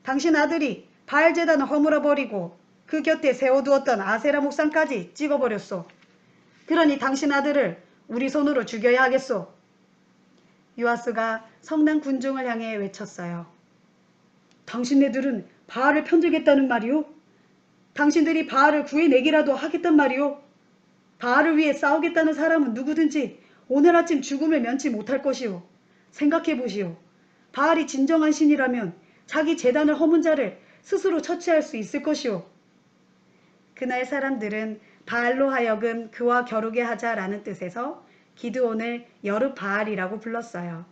당신 아들이 바알 제단을 허물어버리고 그 곁에 세워두었던 아세라 목상까지 찍어버렸소. 그러니 당신 아들을 우리 손으로 죽여야 하겠소. 요아스가 성난 군중을 향해 외쳤어요. 당신네들은 바알을 편들겠다는 말이오? 당신들이 바알을 구해내기라도 하겠단 말이오? 바알을 위해 싸우겠다는 사람은 누구든지 오늘 아침 죽음을 면치 못할 것이오. 생각해보시오. 바알이 진정한 신이라면 자기 제단을 허문 자를 스스로 처치할 수 있을 것이오. 그날 사람들은 바알로 하여금 그와 겨루게 하자라는 뜻에서 기드온을 여룹바알이라고 불렀어요.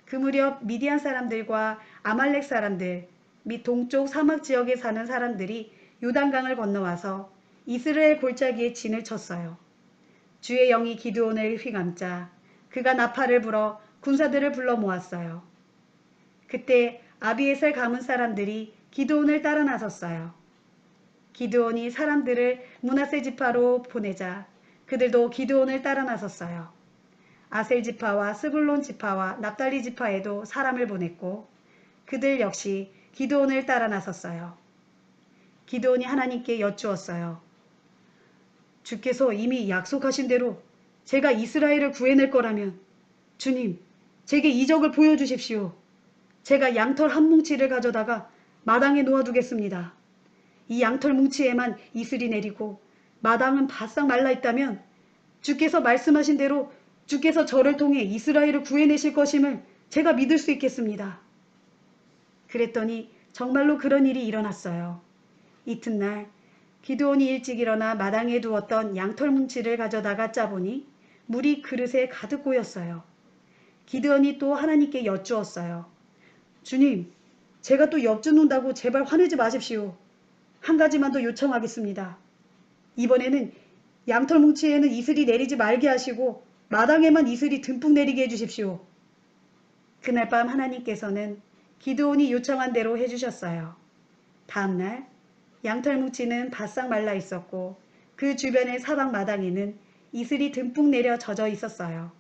그 무렵 미디안 사람들과 아말렉 사람들 및 동쪽 사막 지역에 사는 사람들이 요단강을 건너와서 이스라엘 골짜기에 진을 쳤어요. 주의 영이 기드온을 휘감자 그가 나팔을 불어 군사들을 불러 모았어요. 그때 아비에셀 가문 사람들이 기드온을 따라 나섰어요. 기드온이 사람들을 므낫세 지파로 보내자 그들도 기드온을 따라 나섰어요. 아셀 지파와 스불론 지파와 납달리 지파에도 사람을 보냈고 그들 역시 기드온을 따라 나섰어요. 기드온이 하나님께 여쭈었어요. 주께서 이미 약속하신 대로 제가 이스라엘을 구해낼 거라면 주님, 제게 이적을 보여주십시오. 제가 양털 한 뭉치를 가져다가 마당에 놓아두겠습니다. 이 양털 뭉치에만 이슬이 내리고 마당은 바싹 말라 있다면 주께서 말씀하신 대로 주께서 저를 통해 이스라엘을 구해내실 것임을 제가 믿을 수 있겠습니다. 그랬더니 정말로 그런 일이 일어났어요. 이튿날 기드온이 일찍 일어나 마당에 두었던 양털 뭉치를 가져다가 짜보니 물이 그릇에 가득 고였어요. 기드온이 또 하나님께 여쭈었어요. 주님, 제가 또 여쭈는다고 제발 화내지 마십시오. 한 가지만 더 요청하겠습니다. 이번에는 양털 뭉치에는 이슬이 내리지 말게 하시고 마당에만 이슬이 듬뿍 내리게 해주십시오. 그날 밤 하나님께서는 기드온이 요청한 대로 해주셨어요. 다음날 양털 뭉치는 바싹 말라 있었고 그 주변의 사방 마당에는 이슬이 듬뿍 내려 젖어 있었어요.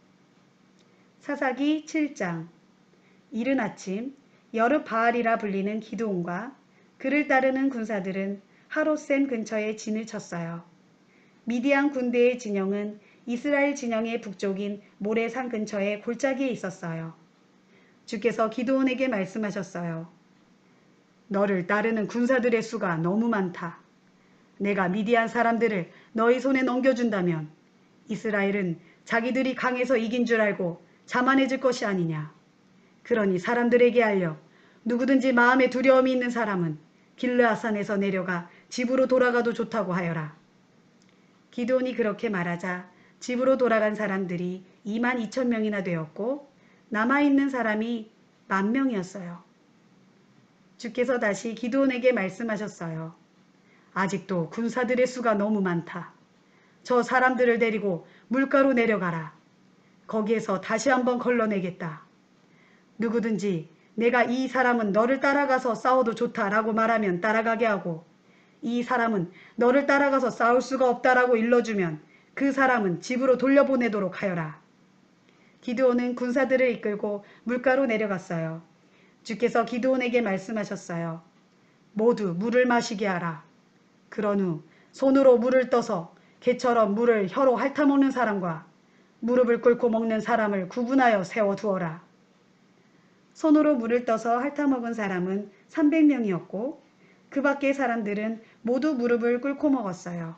사사기 7장. 이른 아침 여룹바알이라 불리는 기드온과 그를 따르는 군사들은 하롯셈 근처에 진을 쳤어요. 미디안 군대의 진영은 이스라엘 진영의 북쪽인 모레산 근처의 골짜기에 있었어요. 주께서 기드온에게 말씀하셨어요. 너를 따르는 군사들의 수가 너무 많다. 내가 미디안 사람들을 너희 손에 넘겨준다면 이스라엘은 자기들이 강해서 이긴 줄 알고 자만해질 것이 아니냐. 그러니 사람들에게 알려 누구든지 마음에 두려움이 있는 사람은 길르앗산에서 내려가 집으로 돌아가도 좋다고 하여라. 기드온이 그렇게 말하자 집으로 돌아간 사람들이 22,000명이나 되었고 남아있는 사람이 10,000명이었어요. 주께서 다시 기드온에게 말씀하셨어요. 아직도 군사들의 수가 너무 많다. 저 사람들을 데리고 물가로 내려가라. 거기에서 다시 한번 걸러내겠다. 누구든지 내가 이 사람은 너를 따라가서 싸워도 좋다라고 말하면 따라가게 하고 이 사람은 너를 따라가서 싸울 수가 없다라고 일러주면 그 사람은 집으로 돌려보내도록 하여라. 기드온은 군사들을 이끌고 물가로 내려갔어요. 주께서 기드온에게 말씀하셨어요. 모두 물을 마시게 하라. 그런 후 손으로 물을 떠서 개처럼 물을 혀로 핥아먹는 사람과 무릎을 꿇고 먹는 사람을 구분하여 세워두어라. 손으로 물을 떠서 핥아먹은 사람은 300명이었고 그 밖의 사람들은 모두 무릎을 꿇고 먹었어요.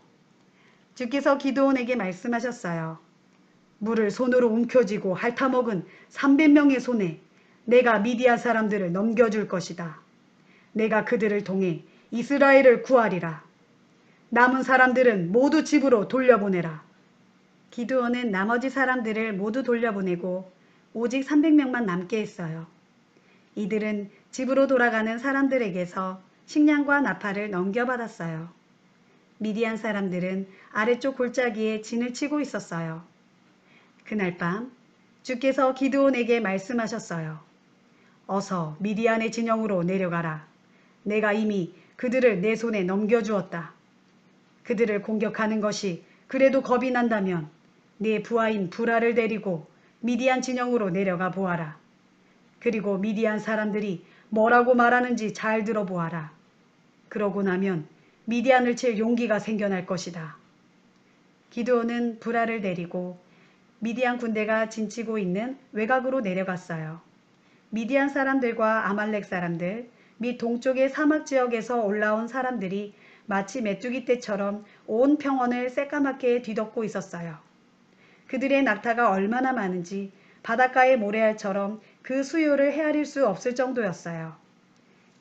주께서 기드온에게 말씀하셨어요. 물을 손으로 움켜쥐고 핥아먹은 300명의 손에 내가 미디안 사람들을 넘겨줄 것이다. 내가 그들을 통해 이스라엘을 구하리라. 남은 사람들은 모두 집으로 돌려보내라. 기드온은 나머지 사람들을 모두 돌려보내고 오직 300명만 남게 했어요. 이들은 집으로 돌아가는 사람들에게서 식량과 나팔을 넘겨받았어요. 미디안 사람들은 아래쪽 골짜기에 진을 치고 있었어요. 그날 밤 주께서 기드온에게 말씀하셨어요. 어서 미디안의 진영으로 내려가라. 내가 이미 그들을 내 손에 넘겨주었다. 그들을 공격하는 것이 그래도 겁이 난다면 네 부하인 부라를 데리고 미디안 진영으로 내려가 보아라. 그리고 미디안 사람들이 뭐라고 말하는지 잘 들어보아라. 그러고 나면 미디안을 칠 용기가 생겨날 것이다. 기드온은 부라를 데리고 미디안 군대가 진치고 있는 외곽으로 내려갔어요. 미디안 사람들과 아말렉 사람들 및 동쪽의 사막 지역에서 올라온 사람들이 마치 메뚜기 떼처럼 온 평원을 새까맣게 뒤덮고 있었어요. 그들의 낙타가 얼마나 많은지 바닷가의 모래알처럼 그 수요를 헤아릴 수 없을 정도였어요.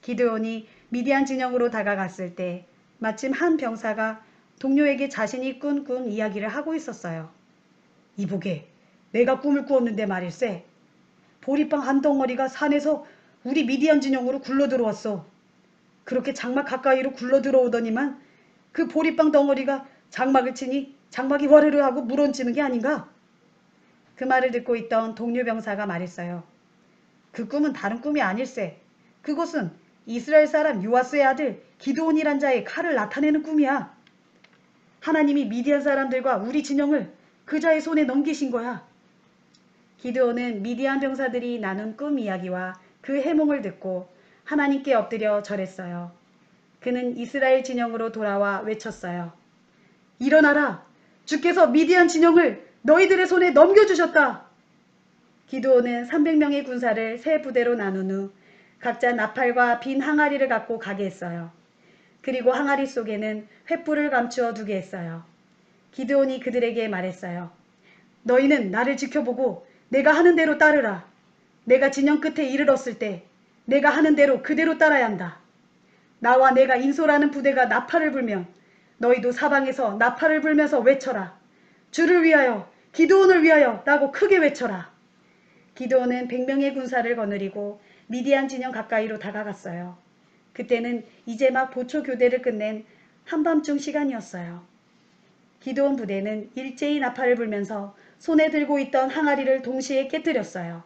기드온이 미디안 진영으로 다가갔을 때 마침 한 병사가 동료에게 자신이 꾼 꿈 이야기를 하고 있었어요. 이보게, 내가 꿈을 꾸었는데 말일세. 보리빵 한 덩어리가 산에서 우리 미디안 진영으로 굴러 들어왔어. 그렇게 장막 가까이로 굴러 들어오더니만 그 보리빵 덩어리가 장막을 치니 장막이 와르르 하고 물어치는 게 아닌가? 그 말을 듣고 있던 동료 병사가 말했어요. 그 꿈은 다른 꿈이 아닐세. 그것은 이스라엘 사람 요아스의 아들 기드온이란 자의 칼을 나타내는 꿈이야. 하나님이 미디안 사람들과 우리 진영을 그 자의 손에 넘기신 거야. 기드온은 미디안 병사들이 나눈 꿈 이야기와 그 해몽을 듣고 하나님께 엎드려 절했어요. 그는 이스라엘 진영으로 돌아와 외쳤어요. 일어나라! 주께서 미디안 진영을 너희들의 손에 넘겨주셨다. 기드온은 300명의 군사를 세 부대로 나눈 후 각자 나팔과 빈 항아리를 갖고 가게 했어요. 그리고 항아리 속에는 횃불을 감추어 두게 했어요. 기드온이 그들에게 말했어요. 너희는 나를 지켜보고 내가 하는 대로 따르라. 내가 진영 끝에 이르렀을 때 내가 하는 대로 그대로 따라야 한다. 나와 내가 인솔하는 부대가 나팔을 불면 너희도 사방에서 나팔을 불면서 외쳐라. 주를 위하여, 기드온을 위하여 라고 크게 외쳐라. 기드온은 100명의 군사를 거느리고 미디안 진영 가까이로 다가갔어요. 그때는 이제 막 보초 교대를 끝낸 한밤중 시간이었어요. 기드온 부대는 일제히 나팔을 불면서 손에 들고 있던 항아리를 동시에 깨뜨렸어요.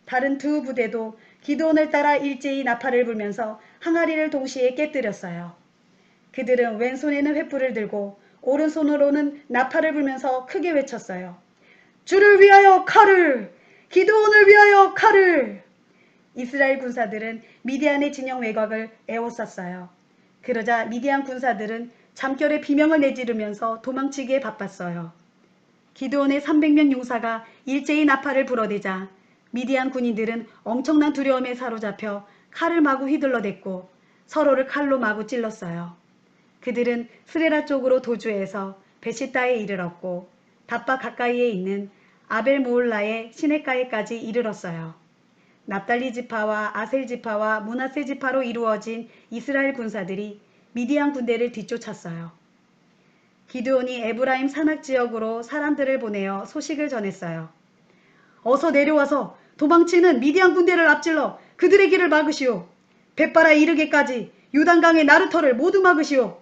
다른 두 부대도 기드온을 따라 일제히 나팔을 불면서 항아리를 동시에 깨뜨렸어요. 그들은 왼손에는 횃불을 들고 오른손으로는 나팔을 불면서 크게 외쳤어요. 주를 위하여 칼을! 기드온을 위하여 칼을! 이스라엘 군사들은 미디안의 진영 외곽을 에워쌌어요. 그러자 미디안 군사들은 잠결에 비명을 내지르면서 도망치기에 바빴어요. 기드온의 300명 용사가 일제히 나팔을 불어대자 미디안 군인들은 엄청난 두려움에 사로잡혀 칼을 마구 휘둘러댔고 서로를 칼로 마구 찔렀어요. 그들은 스레라 쪽으로 도주해서 베시다에 이르렀고 답바 가까이에 있는 아벨 모올라의 시냇가에까지 이르렀어요. 납달리 지파와 아셀 지파와 므낫세 지파로 이루어진 이스라엘 군사들이 미디안 군대를 뒤쫓았어요. 기드온이 에브라임 산악 지역으로 사람들을 보내어 소식을 전했어요. 어서 내려와서 도망치는 미디안 군대를 앞질러 그들의 길을 막으시오. 벳바라에 이르기까지 요단강의 나루터를 모두 막으시오.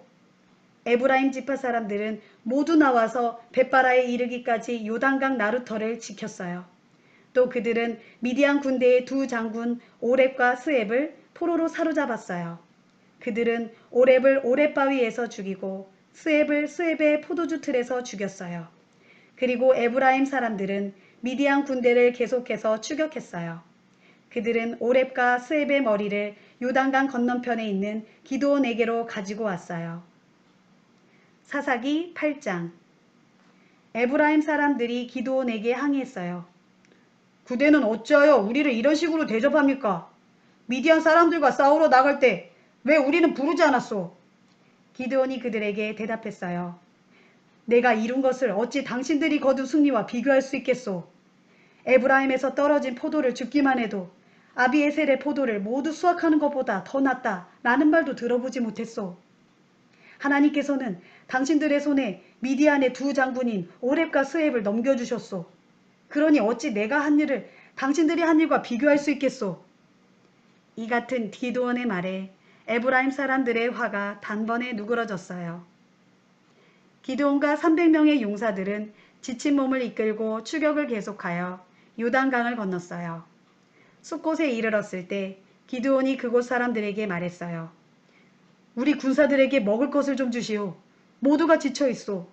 에브라임 지파 사람들은 모두 나와서 벳바라에 이르기까지 요단강 나루터를 지켰어요. 또 그들은 미디안 군대의 두 장군 오렙과 스앱을 포로로 사로잡았어요. 그들은 오렙을 오렙 바위에서 죽이고 스앱을 스앱의 포도주 틀에서 죽였어요. 그리고 에브라임 사람들은 미디안 군대를 계속해서 추격했어요. 그들은 오렙과 스앱의 머리를 요단강 건너편에 있는 기드온에게로 가지고 왔어요. 사사기 8장. 에브라임 사람들이 기드온에게 항의했어요. 그대는 어찌하여 우리를 이런 식으로 대접합니까? 미디안 사람들과 싸우러 나갈 때 왜 우리는 부르지 않았소? 기드온이 그들에게 대답했어요. 내가 이룬 것을 어찌 당신들이 거둔 승리와 비교할 수 있겠소? 에브라임에서 떨어진 포도를 줍기만 해도 아비에셀의 포도를 모두 수확하는 것보다 더 낫다라는 말도 들어보지 못했소. 하나님께서는 당신들의 손에 미디안의 두 장군인 오렙과 스앱을 넘겨주셨소. 그러니 어찌 내가 한 일을 당신들이 한 일과 비교할 수 있겠소? 이 같은 기드온의 말에 에브라임 사람들의 화가 단번에 누그러졌어요. 기드온과 300명의 용사들은 지친 몸을 이끌고 추격을 계속하여 요단강을 건넜어요. 숫곳에 이르렀을 때 기드온이 그곳 사람들에게 말했어요. 우리 군사들에게 먹을 것을 좀 주시오. 모두가 지쳐있소.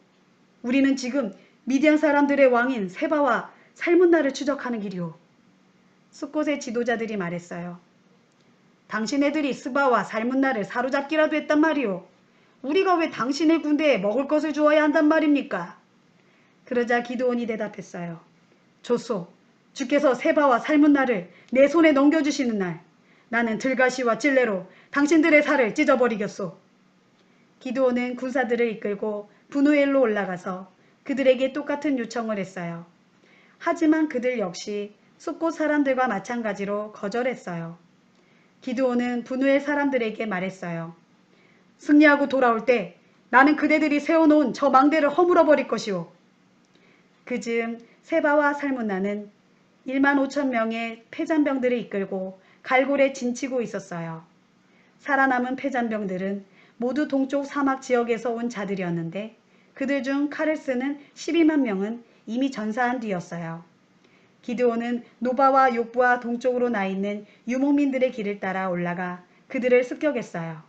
우리는 지금 미디안 사람들의 왕인 세바와 살문나를 추적하는 길이오. 숫곳의 지도자들이 말했어요. 당신네들이 스바와 살문나를 사로잡기라도 했단 말이오. 우리가 왜 당신의 군대에 먹을 것을 주어야 한단 말입니까? 그러자 기드온이 대답했어요. 좋소. 주께서 세바와 살문나를 내 손에 넘겨주시는 날 나는 들가시와 찔레로 당신들의 살을 찢어버리겠소. 기드온은 군사들을 이끌고 분우엘로 올라가서 그들에게 똑같은 요청을 했어요. 하지만 그들 역시 숫곳 사람들과 마찬가지로 거절했어요. 기드온은 분우엘 사람들에게 말했어요. 승리하고 돌아올 때 나는 그대들이 세워놓은 저 망대를 허물어버릴 것이오. 그즈음 세바와 살문나는 1만 5천 명의 패잔병들을 이끌고 갈골에 진치고 있었어요. 살아남은 패잔병들은 모두 동쪽 사막 지역에서 온 자들이었는데 그들 중 칼을 쓰는 12만 명은 이미 전사한 뒤였어요. 기드온은 노바와 욕부와 동쪽으로 나 있는 유목민들의 길을 따라 올라가 그들을 습격했어요.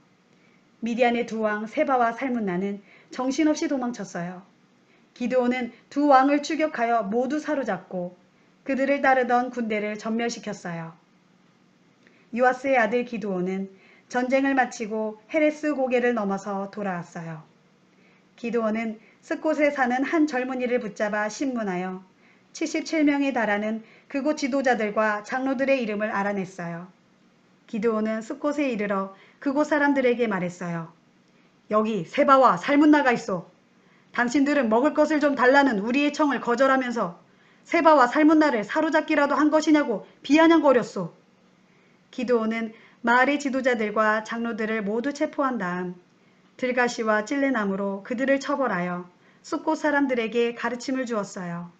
미디안의 두 왕 세바와 살문나는 정신없이 도망쳤어요. 기드온은 두 왕을 추격하여 모두 사로잡고 그들을 따르던 군대를 전멸시켰어요. 요아스의 아들 기드온은 전쟁을 마치고 헤레스 고개를 넘어서 돌아왔어요. 기드온은 숫곳에 사는 한 젊은이를 붙잡아 신문하여 77명에 달하는 그곳 지도자들과 장로들의 이름을 알아냈어요. 기드온은 숫곳에 이르러 그곳 사람들에게 말했어요. 여기 세바와 살문나가 있어. 당신들은 먹을 것을 좀 달라는 우리의 청을 거절하면서 세바와 살문나를 사로잡기라도 한 것이냐고 비아냥거렸소. 기드온은 마을의 지도자들과 장로들을 모두 체포한 다음 들가시와 찔레나무로 그들을 처벌하여 숫곳 사람들에게 가르침을 주었어요.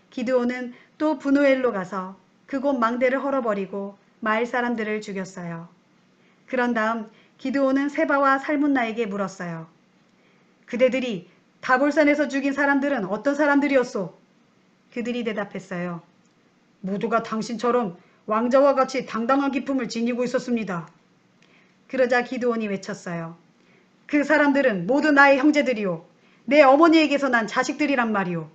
기드온은 또 분우엘로 가서 그곳 망대를 헐어버리고 마을 사람들을 죽였어요. 그런 다음 기드온은 세바와 살문나에게 물었어요. 그대들이 다볼산에서 죽인 사람들은 어떤 사람들이었소? 그들이 대답했어요. 모두가 당신처럼 왕자와 같이 당당한 기품을 지니고 있었습니다. 그러자 기드온이 외쳤어요. 그 사람들은 모두 나의 형제들이요. 내 어머니에게서 난 자식들이란 말이오.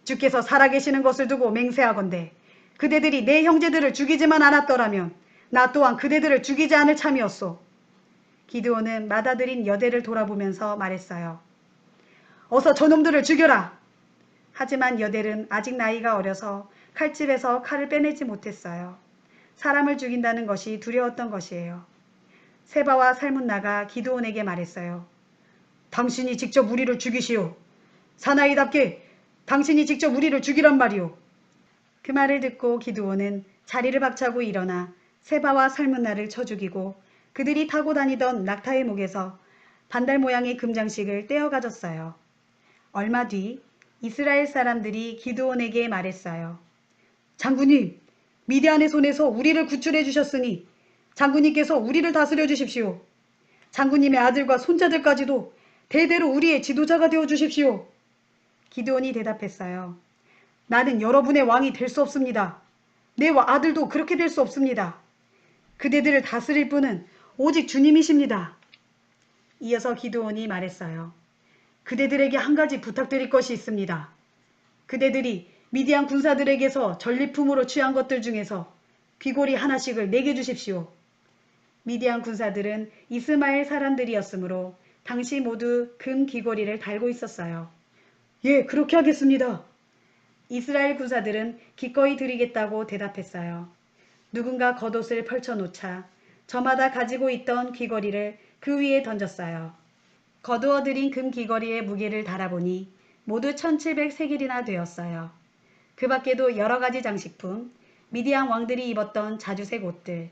주께서 살아계시는 것을 두고 맹세하건대 그대들이 내 형제들을 죽이지만 않았더라면 나 또한 그대들을 죽이지 않을 참이었소. 기드온은 맏아들인 여대를 돌아보면서 말했어요. 어서 저놈들을 죽여라. 하지만 여델은 아직 나이가 어려서 칼집에서 칼을 빼내지 못했어요. 사람을 죽인다는 것이 두려웠던 것이에요. 세바와 살문나가 기드온에게 말했어요. 당신이 직접 우리를 죽이시오. 사나이답게 당신이 직접 우리를 죽이란 말이오. 그 말을 듣고 기드온은 자리를 박차고 일어나 세바와 살문나를 쳐 죽이고 그들이 타고 다니던 낙타의 목에서 반달 모양의 금장식을 떼어 가졌어요. 얼마 뒤 이스라엘 사람들이 기드온에게 말했어요. 장군님, 미디안의 손에서 우리를 구출해 주셨으니 장군님께서 우리를 다스려 주십시오. 장군님의 아들과 손자들까지도 대대로 우리의 지도자가 되어 주십시오. 기드온이 대답했어요. 나는 여러분의 왕이 될 수 없습니다. 내 아들도 그렇게 될 수 없습니다. 그대들을 다스릴 분은 오직 주님이십니다. 이어서 기드온이 말했어요. 그대들에게 한 가지 부탁드릴 것이 있습니다. 그대들이 미디안 군사들에게서 전리품으로 취한 것들 중에서 귀고리 하나씩을 내게 주십시오. 미디안 군사들은 이스마엘 사람들이었으므로 당시 모두 금 귀고리를 달고 있었어요. 예, 그렇게 하겠습니다. 이스라엘 군사들은 기꺼이 드리겠다고 대답했어요. 누군가 겉옷을 펼쳐놓자 저마다 가지고 있던 귀걸이를 그 위에 던졌어요. 거두어들인 금 귀걸이의 무게를 달아보니 모두 1700세겔이나 되었어요. 그 밖에도 여러 가지 장식품, 미디안 왕들이 입었던 자주색 옷들,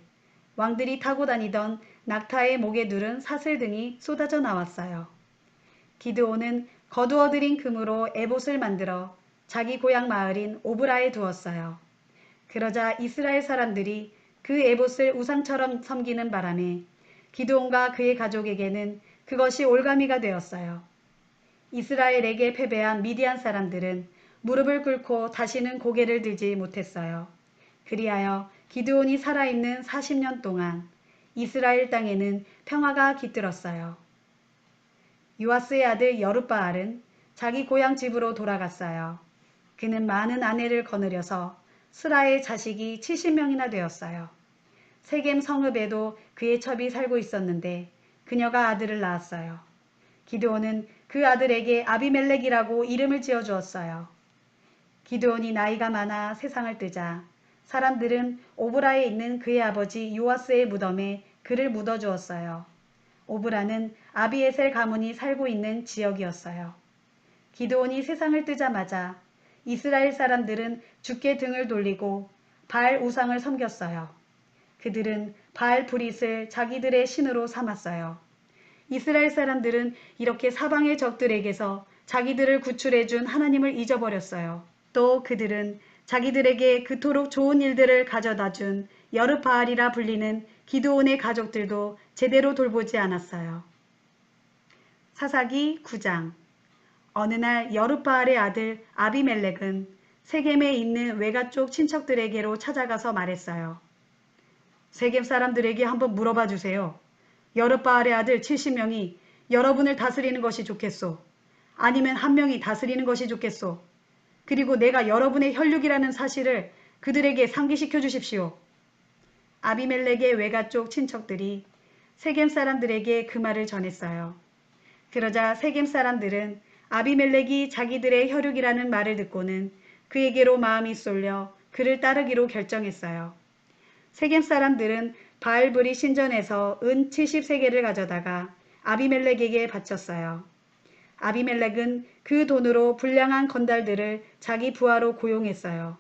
왕들이 타고 다니던 낙타의 목에 두른 사슬 등이 쏟아져 나왔어요. 기드온은 거두어들인 금으로 에봇을 만들어 자기 고향 마을인 오브라에 두었어요. 그러자 이스라엘 사람들이 그 에봇을 우상처럼 섬기는 바람에 기드온과 그의 가족에게는 그것이 올가미가 되었어요. 이스라엘에게 패배한 미디안 사람들은 무릎을 꿇고 다시는 고개를 들지 못했어요. 그리하여 기드온이 살아있는 40년 동안 이스라엘 땅에는 평화가 깃들었어요. 요아스의 아들 여룻바알은 자기 고향 집으로 돌아갔어요. 그는 많은 아내를 거느려서 스라의 자식이 70명이나 되었어요. 세겜 성읍에도 그의 첩이 살고 있었는데 그녀가 아들을 낳았어요. 기드온은 그 아들에게 아비멜렉이라고 이름을 지어주었어요. 기드온이 나이가 많아 세상을 뜨자 사람들은 오브라에 있는 그의 아버지 요아스의 무덤에 그를 묻어주었어요. 오브라는 아비에셀 가문이 살고 있는 지역이었어요. 기드온이 세상을 뜨자마자 이스라엘 사람들은 주께 등을 돌리고 바알 우상을 섬겼어요. 그들은 바알 브릿을 자기들의 신으로 삼았어요. 이스라엘 사람들은 이렇게 사방의 적들에게서 자기들을 구출해 준 하나님을 잊어버렸어요. 또 그들은 자기들에게 그토록 좋은 일들을 가져다 준 여룻바알이라 불리는 기드온의 가족들도 제대로 돌보지 않았어요. 사사기 9장. 어느 날 여룻바알의 아들 아비멜렉은 세겜에 있는 외가 쪽 친척들에게로 찾아가서 말했어요. 세겜 사람들에게 한번 물어봐 주세요. 여룻바알의 아들 70명이 여러분을 다스리는 것이 좋겠소? 아니면 한 명이 다스리는 것이 좋겠소? 그리고 내가 여러분의 혈육이라는 사실을 그들에게 상기시켜 주십시오. 아비멜렉의 외가 쪽 친척들이 세겜 사람들에게 그 말을 전했어요. 그러자 세겜 사람들은 아비멜렉이 자기들의 혈육이라는 말을 듣고는 그에게로 마음이 쏠려 그를 따르기로 결정했어요. 세겜 사람들은 바알브리 신전에서 은 70세겔을 가져다가 아비멜렉에게 바쳤어요. 아비멜렉은 그 돈으로 불량한 건달들을 자기 부하로 고용했어요.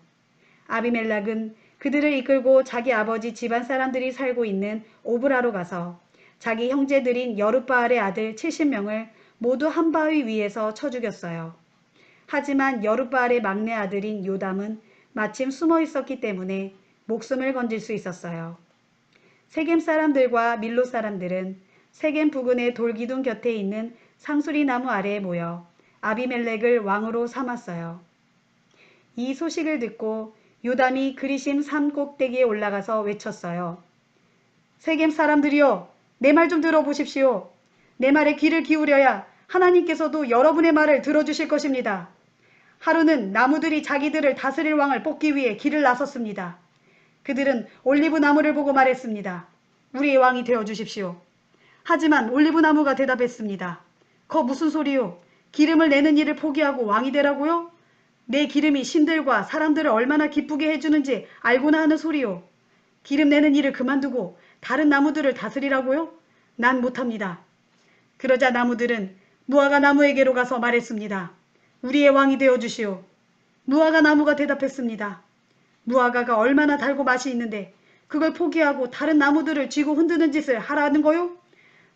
아비멜렉은 그들을 이끌고 자기 아버지 집안 사람들이 살고 있는 오브라로 가서 자기 형제들인 여룻바알의 아들 70명을 모두 한 바위 위에서 쳐 죽였어요. 하지만 여룻바알의 막내 아들인 요담은 마침 숨어 있었기 때문에 목숨을 건질 수 있었어요. 세겜 사람들과 밀로 사람들은 세겜 부근의 돌기둥 곁에 있는 상수리 나무 아래에 모여 아비멜렉을 왕으로 삼았어요. 이 소식을 듣고 요담이 그리심 산 꼭대기에 올라가서 외쳤어요. 세겜 사람들이여, 내 말 좀 들어보십시오. 내 말에 귀를 기울여야 하나님께서도 여러분의 말을 들어주실 것입니다. 하루는 나무들이 자기들을 다스릴 왕을 뽑기 위해 길을 나섰습니다. 그들은 올리브 나무를 보고 말했습니다. 우리의 왕이 되어 주십시오. 하지만 올리브 나무가 대답했습니다. 거 무슨 소리요? 기름을 내는 일을 포기하고 왕이 되라고요? 내 기름이 신들과 사람들을 얼마나 기쁘게 해주는지 알고나 하는 소리요. 기름 내는 일을 그만두고 다른 나무들을 다스리라고요? 난 못합니다. 그러자 나무들은 무화과 나무에게로 가서 말했습니다. 우리의 왕이 되어 주시오. 무화과 나무가 대답했습니다. 무화과가 얼마나 달고 맛이 있는데 그걸 포기하고 다른 나무들을 쥐고 흔드는 짓을 하라는 거요?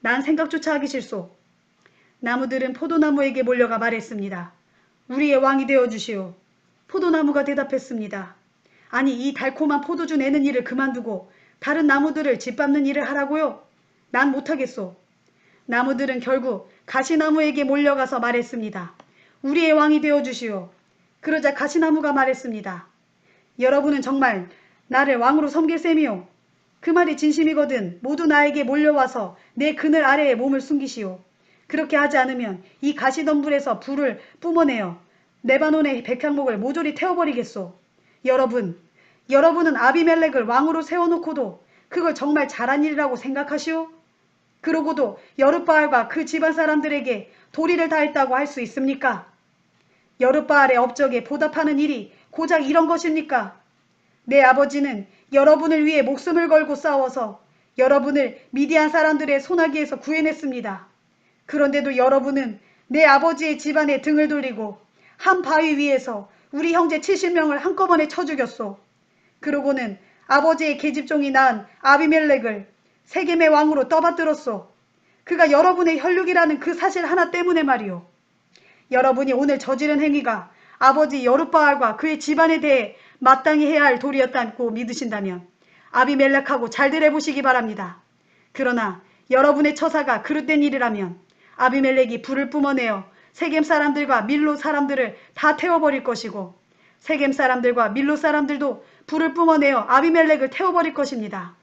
난 생각조차 하기 싫소. 나무들은 포도나무에게 몰려가 말했습니다. 우리의 왕이 되어 주시오. 포도나무가 대답했습니다. 아니, 이 달콤한 포도주 내는 일을 그만두고 다른 나무들을 짓밟는 일을 하라고요? 난 못하겠소. 나무들은 결국 가시나무에게 몰려가서 말했습니다. 우리의 왕이 되어 주시오. 그러자 가시나무가 말했습니다. 여러분은 정말 나를 왕으로 섬길 셈이오. 그 말이 진심이거든 모두 나에게 몰려와서 내 그늘 아래에 몸을 숨기시오. 그렇게 하지 않으면 이 가시덤불에서 불을 뿜어내어 레바논의 백향목을 모조리 태워버리겠소. 여러분은 아비멜렉을 왕으로 세워놓고도 그걸 정말 잘한 일이라고 생각하시오? 그러고도 여룻바알과 그 집안 사람들에게 도리를 다했다고 할 수 있습니까? 여룻바알의 업적에 보답하는 일이 고작 이런 것입니까? 내 아버지는 여러분을 위해 목숨을 걸고 싸워서 여러분을 미디안 사람들의 손아귀에서 구해냈습니다. 그런데도 여러분은 내 아버지의 집안에 등을 돌리고 한 바위 위에서 우리 형제 70명을 한꺼번에 쳐 죽였소. 그러고는 아버지의 계집종이 낳은 아비멜렉을 세겜의 왕으로 떠받들었소. 그가 여러분의 혈육이라는 그 사실 하나 때문에 말이오. 여러분이 오늘 저지른 행위가 아버지 여룻바알과 그의 집안에 대해 마땅히 해야 할 도리였다고 믿으신다면 아비멜렉하고 잘들 해보시기 바랍니다. 그러나 여러분의 처사가 그릇된 일이라면 아비멜렉이 불을 뿜어내어 세겜 사람들과 밀로 사람들을 다 태워버릴 것이고 세겜 사람들과 밀로 사람들도 불을 뿜어내어 아비멜렉을 태워버릴 것입니다.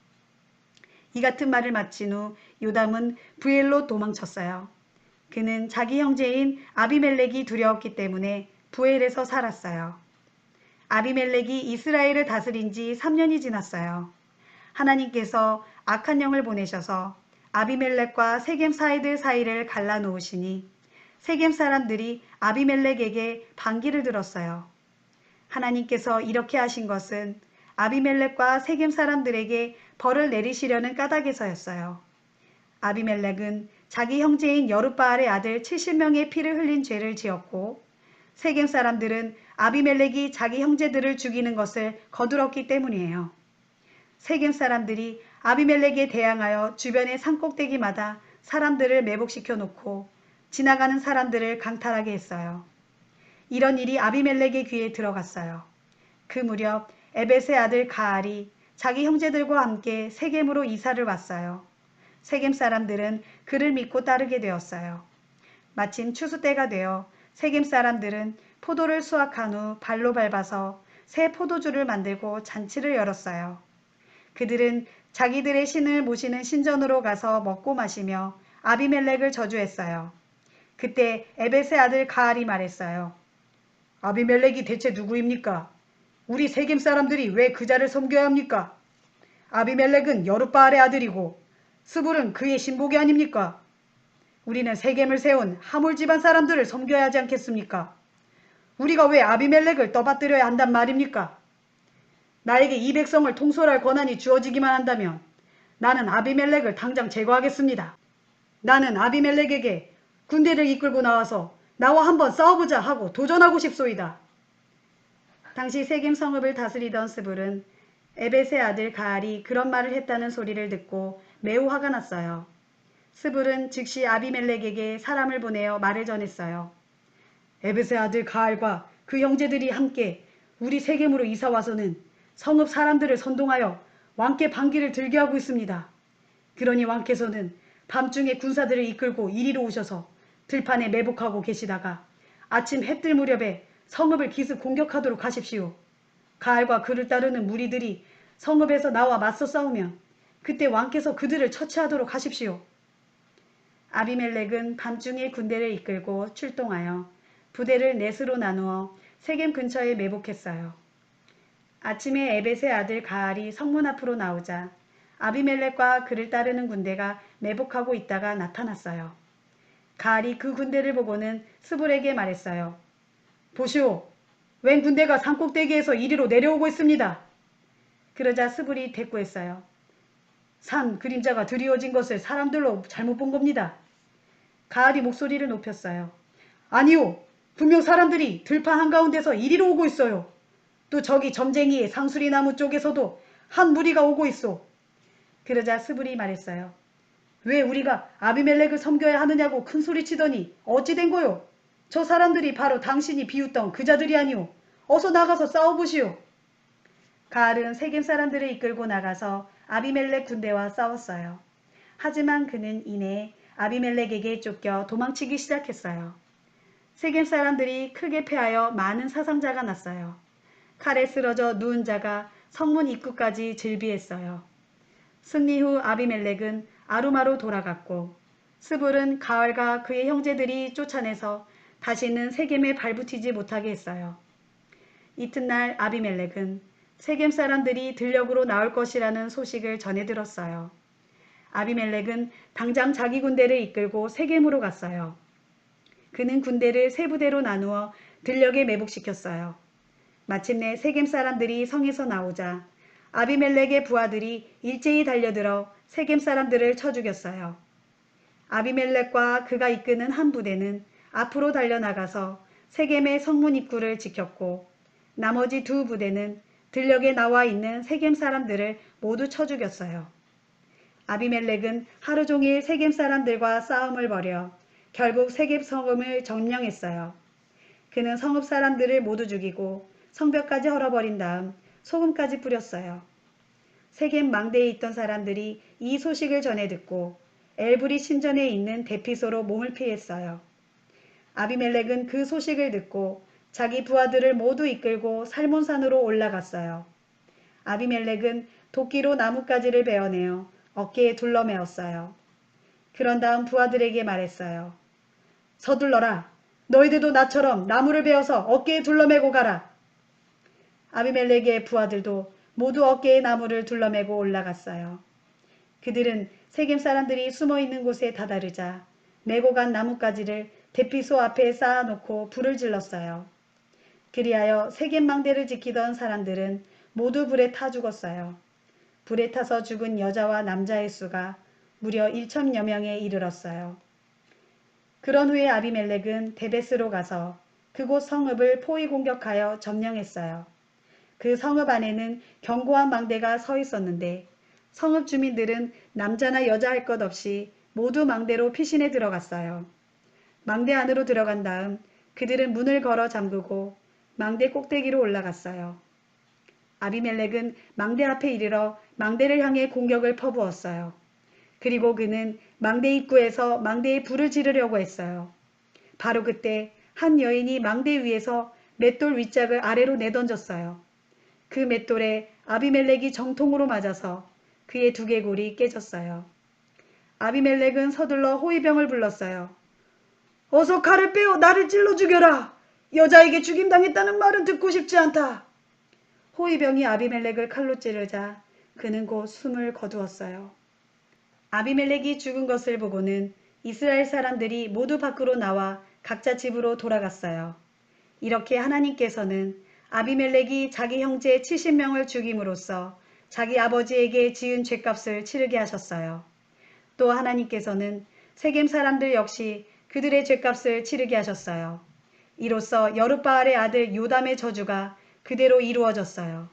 이 같은 말을 마친 후 요담은 부엘로 도망쳤어요. 그는 자기 형제인 아비멜렉이 두려웠기 때문에 부엘에서 살았어요. 아비멜렉이 이스라엘을 다스린 지 3년이 지났어요. 하나님께서 악한 영을 보내셔서 아비멜렉과 세겜 사이들 사이를 갈라놓으시니 세겜 사람들이 아비멜렉에게 반기를 들었어요. 하나님께서 이렇게 하신 것은 아비멜렉과 세겜 사람들에게 벌을 내리시려는 까닭에서였어요. 아비멜렉은 자기 형제인 여룻바알의 아들 70명의 피를 흘린 죄를 지었고 세겜 사람들은 아비멜렉이 자기 형제들을 죽이는 것을 거둘렀기 때문이에요. 세겜 사람들이 아비멜렉에 대항하여 주변의 산꼭대기마다 사람들을 매복시켜 놓고 지나가는 사람들을 강탈하게 했어요. 이런 일이 아비멜렉의 귀에 들어갔어요. 그 무렵 에벳의 아들 가알이 자기 형제들과 함께 세겜으로 이사를 왔어요. 세겜 사람들은 그를 믿고 따르게 되었어요. 마침 추수 때가 되어 세겜 사람들은 포도를 수확한 후 발로 밟아서 새 포도주를 만들고 잔치를 열었어요. 그들은 자기들의 신을 모시는 신전으로 가서 먹고 마시며 아비멜렉을 저주했어요. 그때 에벳의 아들 가알이 말했어요. 아비멜렉이 대체 누구입니까? 우리 세겜 사람들이 왜 그자를 섬겨야 합니까? 아비멜렉은 여룻바알의 아들이고 스불은 그의 신복이 아닙니까? 우리는 세겜을 세운 하몰 집안 사람들을 섬겨야 하지 않겠습니까? 우리가 왜 아비멜렉을 떠받들여야 한단 말입니까? 나에게 이 백성을 통솔할 권한이 주어지기만 한다면 나는 아비멜렉을 당장 제거하겠습니다. 나는 아비멜렉에게 군대를 이끌고 나와서 나와 한번 싸워보자 하고 도전하고 싶소이다. 당시 세겜 성읍을 다스리던 스불은 에벳의 아들 가알이 그런 말을 했다는 소리를 듣고 매우 화가 났어요. 스불은 즉시 아비멜렉에게 사람을 보내어 말을 전했어요. 에벳의 아들 가알과 그 형제들이 함께 우리 세겜으로 이사와서는 성읍 사람들을 선동하여 왕께 반기를 들게 하고 있습니다. 그러니 왕께서는 밤중에 군사들을 이끌고 이리로 오셔서 들판에 매복하고 계시다가 아침 해뜰 무렵에 성읍을 기습 공격하도록 하십시오. 가알과 그를 따르는 무리들이 성읍에서 나와 맞서 싸우면 그때 왕께서 그들을 처치하도록 하십시오. 아비멜렉은 밤중에 군대를 이끌고 출동하여 부대를 넷으로 나누어 세겜 근처에 매복했어요. 아침에 에벳의 아들 가알이 성문 앞으로 나오자 아비멜렉과 그를 따르는 군대가 매복하고 있다가 나타났어요. 가알이 그 군대를 보고는 스불에게 말했어요. 보시오, 웬 군대가 산꼭대기에서 이리로 내려오고 있습니다. 그러자 스불이 대꾸했어요. 산 그림자가 드리워진 것을 사람들로 잘못 본 겁니다. 가알이 목소리를 높였어요. 아니요, 분명 사람들이 들판 한가운데서 이리로 오고 있어요. 또 저기 점쟁이의 상수리 나무 쪽에서도 한 무리가 오고 있어. 그러자 스불이 말했어요. 왜 우리가 아비멜렉을 섬겨야 하느냐고 큰 소리치더니 어찌 된 거요? 저 사람들이 바로 당신이 비웃던 그자들이 아니오. 어서 나가서 싸워보시오. 가알은 세겜 사람들을 이끌고 나가서 아비멜렉 군대와 싸웠어요. 하지만 그는 이내 아비멜렉에게 쫓겨 도망치기 시작했어요. 세겜 사람들이 크게 패하여 많은 사상자가 났어요. 칼에 쓰러져 누운 자가 성문 입구까지 즐비했어요. 승리 후 아비멜렉은 아루마로 돌아갔고 스불은 가알과 그의 형제들이 쫓아내서 다시는 세겜에 발붙이지 못하게 했어요. 이튿날 아비멜렉은 세겜 사람들이 들녘으로 나올 것이라는 소식을 전해 들었어요. 아비멜렉은 당장 자기 군대를 이끌고 세겜으로 갔어요. 그는 군대를 세 부대로 나누어 들녘에 매복시켰어요. 마침내 세겜 사람들이 성에서 나오자 아비멜렉의 부하들이 일제히 달려들어 세겜 사람들을 쳐 죽였어요. 아비멜렉과 그가 이끄는 한 부대는 앞으로 달려나가서 세겜의 성문 입구를 지켰고 나머지 두 부대는 들녘에 나와 있는 세겜 사람들을 모두 쳐 죽였어요. 아비멜렉은 하루 종일 세겜 사람들과 싸움을 벌여 결국 세겜 성읍을 점령했어요. 그는 성읍 사람들을 모두 죽이고 성벽까지 헐어버린 다음 소금까지 뿌렸어요. 세겜 망대에 있던 사람들이 이 소식을 전해 듣고 엘브리 신전에 있는 대피소로 몸을 피했어요. 아비멜렉은 그 소식을 듣고 자기 부하들을 모두 이끌고 살몬산으로 올라갔어요. 아비멜렉은 도끼로 나뭇가지를 베어내어 어깨에 둘러매었어요. 그런 다음 부하들에게 말했어요. 서둘러라. 너희들도 나처럼 나무를 베어서 어깨에 둘러매고 가라. 아비멜렉의 부하들도 모두 어깨에 나무를 둘러매고 올라갔어요. 그들은 세겜 사람들이 숨어있는 곳에 다다르자 메고 간 나뭇가지를 대피소 앞에 쌓아놓고 불을 질렀어요. 그리하여 세겜 망대를 지키던 사람들은 모두 불에 타 죽었어요. 불에 타서 죽은 여자와 남자의 수가 무려 1천여 명에 이르렀어요. 그런 후에 아비멜렉은 데베스로 가서 그곳 성읍을 포위 공격하여 점령했어요. 그 성읍 안에는 견고한 망대가 서 있었는데 성읍 주민들은 남자나 여자 할 것 없이 모두 망대로 피신해 들어갔어요. 망대 안으로 들어간 다음 그들은 문을 걸어 잠그고 망대 꼭대기로 올라갔어요. 아비멜렉은 망대 앞에 이르러 망대를 향해 공격을 퍼부었어요. 그리고 그는 망대 입구에서 망대에 불을 지르려고 했어요. 바로 그때 한 여인이 망대 위에서 맷돌 윗짝을 아래로 내던졌어요. 그 맷돌에 아비멜렉이 정통으로 맞아서 그의 두개골이 깨졌어요. 아비멜렉은 서둘러 호위병을 불렀어요. 어서 칼을 빼어 나를 찔러 죽여라. 여자에게 죽임당했다는 말은 듣고 싶지 않다. 호위병이 아비멜렉을 칼로 찌르자 그는 곧 숨을 거두었어요. 아비멜렉이 죽은 것을 보고는 이스라엘 사람들이 모두 밖으로 나와 각자 집으로 돌아갔어요. 이렇게 하나님께서는 아비멜렉이 자기 형제 70명을 죽임으로써 자기 아버지에게 지은 죄값을 치르게 하셨어요. 또 하나님께서는 세겜 사람들 역시 그들의 죄값을 치르게 하셨어요. 이로써 여룻바알의 아들 요담의 저주가 그대로 이루어졌어요.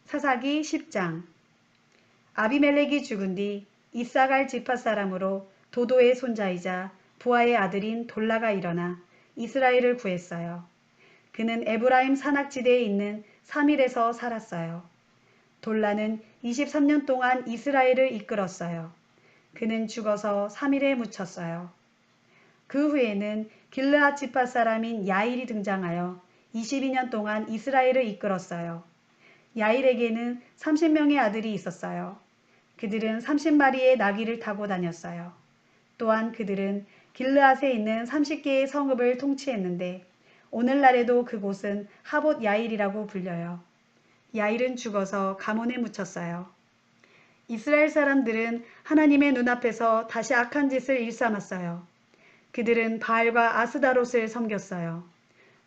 사사기 10장. 아비멜렉이 죽은 뒤 이사갈 지파 사람으로 도도의 손자이자 부하의 아들인 돌라가 일어나 이스라엘을 구했어요. 그는 에브라임 산악지대에 있는 사밀에서 살았어요. 돌라는 23년 동안 이스라엘을 이끌었어요. 그는 죽어서 사밀에 묻혔어요. 그 후에는 길르앗 지파 사람인 야일이 등장하여 22년 동안 이스라엘을 이끌었어요. 야일에게는 30명의 아들이 있었어요. 그들은 30마리의 나귀를 타고 다녔어요. 또한 그들은 길르앗에 있는 30개의 성읍을 통치했는데 오늘날에도 그곳은 하봇 야일이라고 불려요. 야일은 죽어서 가몬에 묻혔어요. 이스라엘 사람들은 하나님의 눈앞에서 다시 악한 짓을 일삼았어요. 그들은 바알과 아스다롯을 섬겼어요.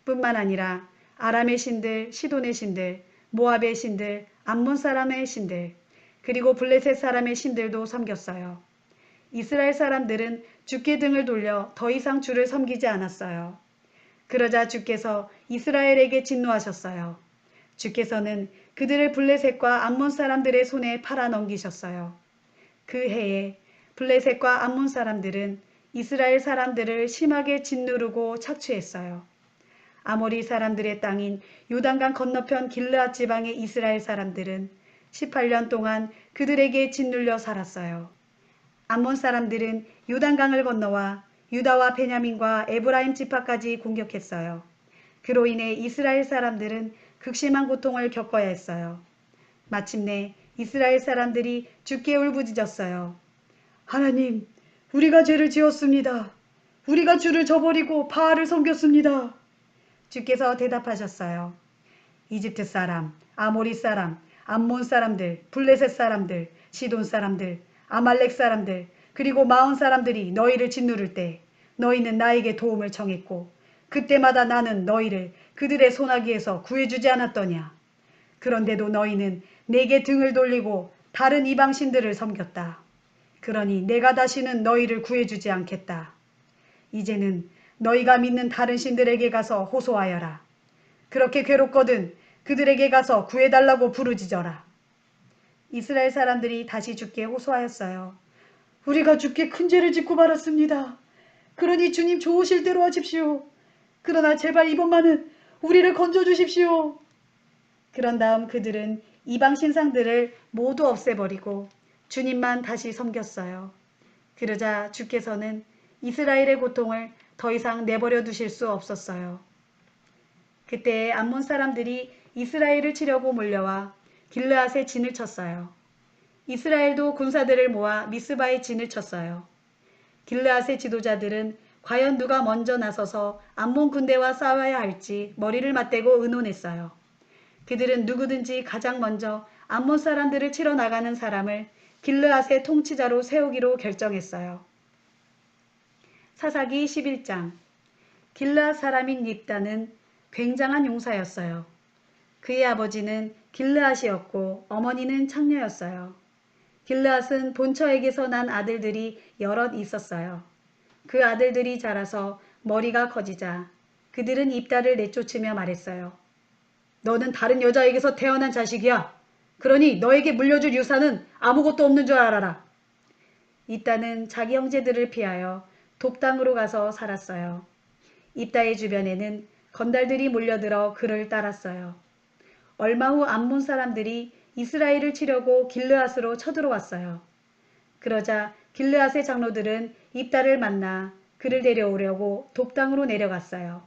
뿐만 아니라 아람의 신들, 시돈의 신들, 모압의 신들, 암몬 사람의 신들, 그리고 블레셋 사람의 신들도 섬겼어요. 이스라엘 사람들은 주께 등을 돌려 더 이상 주를 섬기지 않았어요. 그러자 주께서 이스라엘에게 진노하셨어요. 주께서는 그들을 블레셋과 암몬 사람들의 손에 팔아 넘기셨어요. 그 해에 블레셋과 암몬 사람들은 이스라엘 사람들을 심하게 짓누르고 착취했어요. 아모리 사람들의 땅인 요단강 건너편 길르앗 지방의 이스라엘 사람들은 18년 동안 그들에게 짓눌려 살았어요. 암몬 사람들은 요단강을 건너와 유다와 베냐민과 에브라임 지파까지 공격했어요. 그로 인해 이스라엘 사람들은 극심한 고통을 겪어야 했어요. 마침내 이스라엘 사람들이 주께 울부짖었어요. 하나님, 우리가 죄를 지었습니다. 우리가 주를 저버리고 바알을 섬겼습니다. 주께서 대답하셨어요. 이집트 사람, 아모리 사람, 암몬 사람들, 블레셋 사람들, 시돈 사람들, 아말렉 사람들, 그리고 마온 사람들이 너희를 짓누를 때 너희는 나에게 도움을 청했고 그때마다 나는 너희를 그들의 손아귀에서 구해주지 않았더냐. 그런데도 너희는 내게 등을 돌리고 다른 이방신들을 섬겼다. 그러니 내가 다시는 너희를 구해주지 않겠다. 이제는 너희가 믿는 다른 신들에게 가서 호소하여라. 그렇게 괴롭거든 그들에게 가서 구해달라고 부르짖어라. 이스라엘 사람들이 다시 주께 호소하였어요. 우리가 주께 큰 죄를 짓고 말았습니다. 그러니 주님 좋으실 대로 하십시오. 그러나 제발 이번만은 우리를 건져주십시오. 그런 다음 그들은 이방 신상들을 모두 없애버리고 주님만 다시 섬겼어요. 그러자 주께서는 이스라엘의 고통을 더 이상 내버려 두실 수 없었어요. 그때 암몬 사람들이 이스라엘을 치려고 몰려와 길르앗에 진을 쳤어요. 이스라엘도 군사들을 모아 미스바에 진을 쳤어요. 길르앗의 지도자들은 과연 누가 먼저 나서서 암몬 군대와 싸워야 할지 머리를 맞대고 의논했어요. 그들은 누구든지 가장 먼저 암몬 사람들을 치러 나가는 사람을 길르앗의 통치자로 세우기로 결정했어요. 사사기 11장. 길르앗 사람인 입다는 굉장한 용사였어요. 그의 아버지는 길르앗이었고 어머니는 창녀였어요. 길르앗은 본처에게서 난 아들들이 여럿 있었어요. 그 아들들이 자라서 머리가 커지자 그들은 입다를 내쫓으며 말했어요. 너는 다른 여자에게서 태어난 자식이야. 그러니 너에게 물려줄 유산은 아무것도 없는 줄 알아라. 입다는 자기 형제들을 피하여 돕당으로 가서 살았어요. 입다의 주변에는 건달들이 몰려들어 그를 따랐어요. 얼마 후 암몬 사람들이 이스라엘을 치려고 길르앗으로 쳐들어왔어요. 그러자 길르앗의 장로들은 입다를 만나 그를 데려오려고 돕당으로 내려갔어요.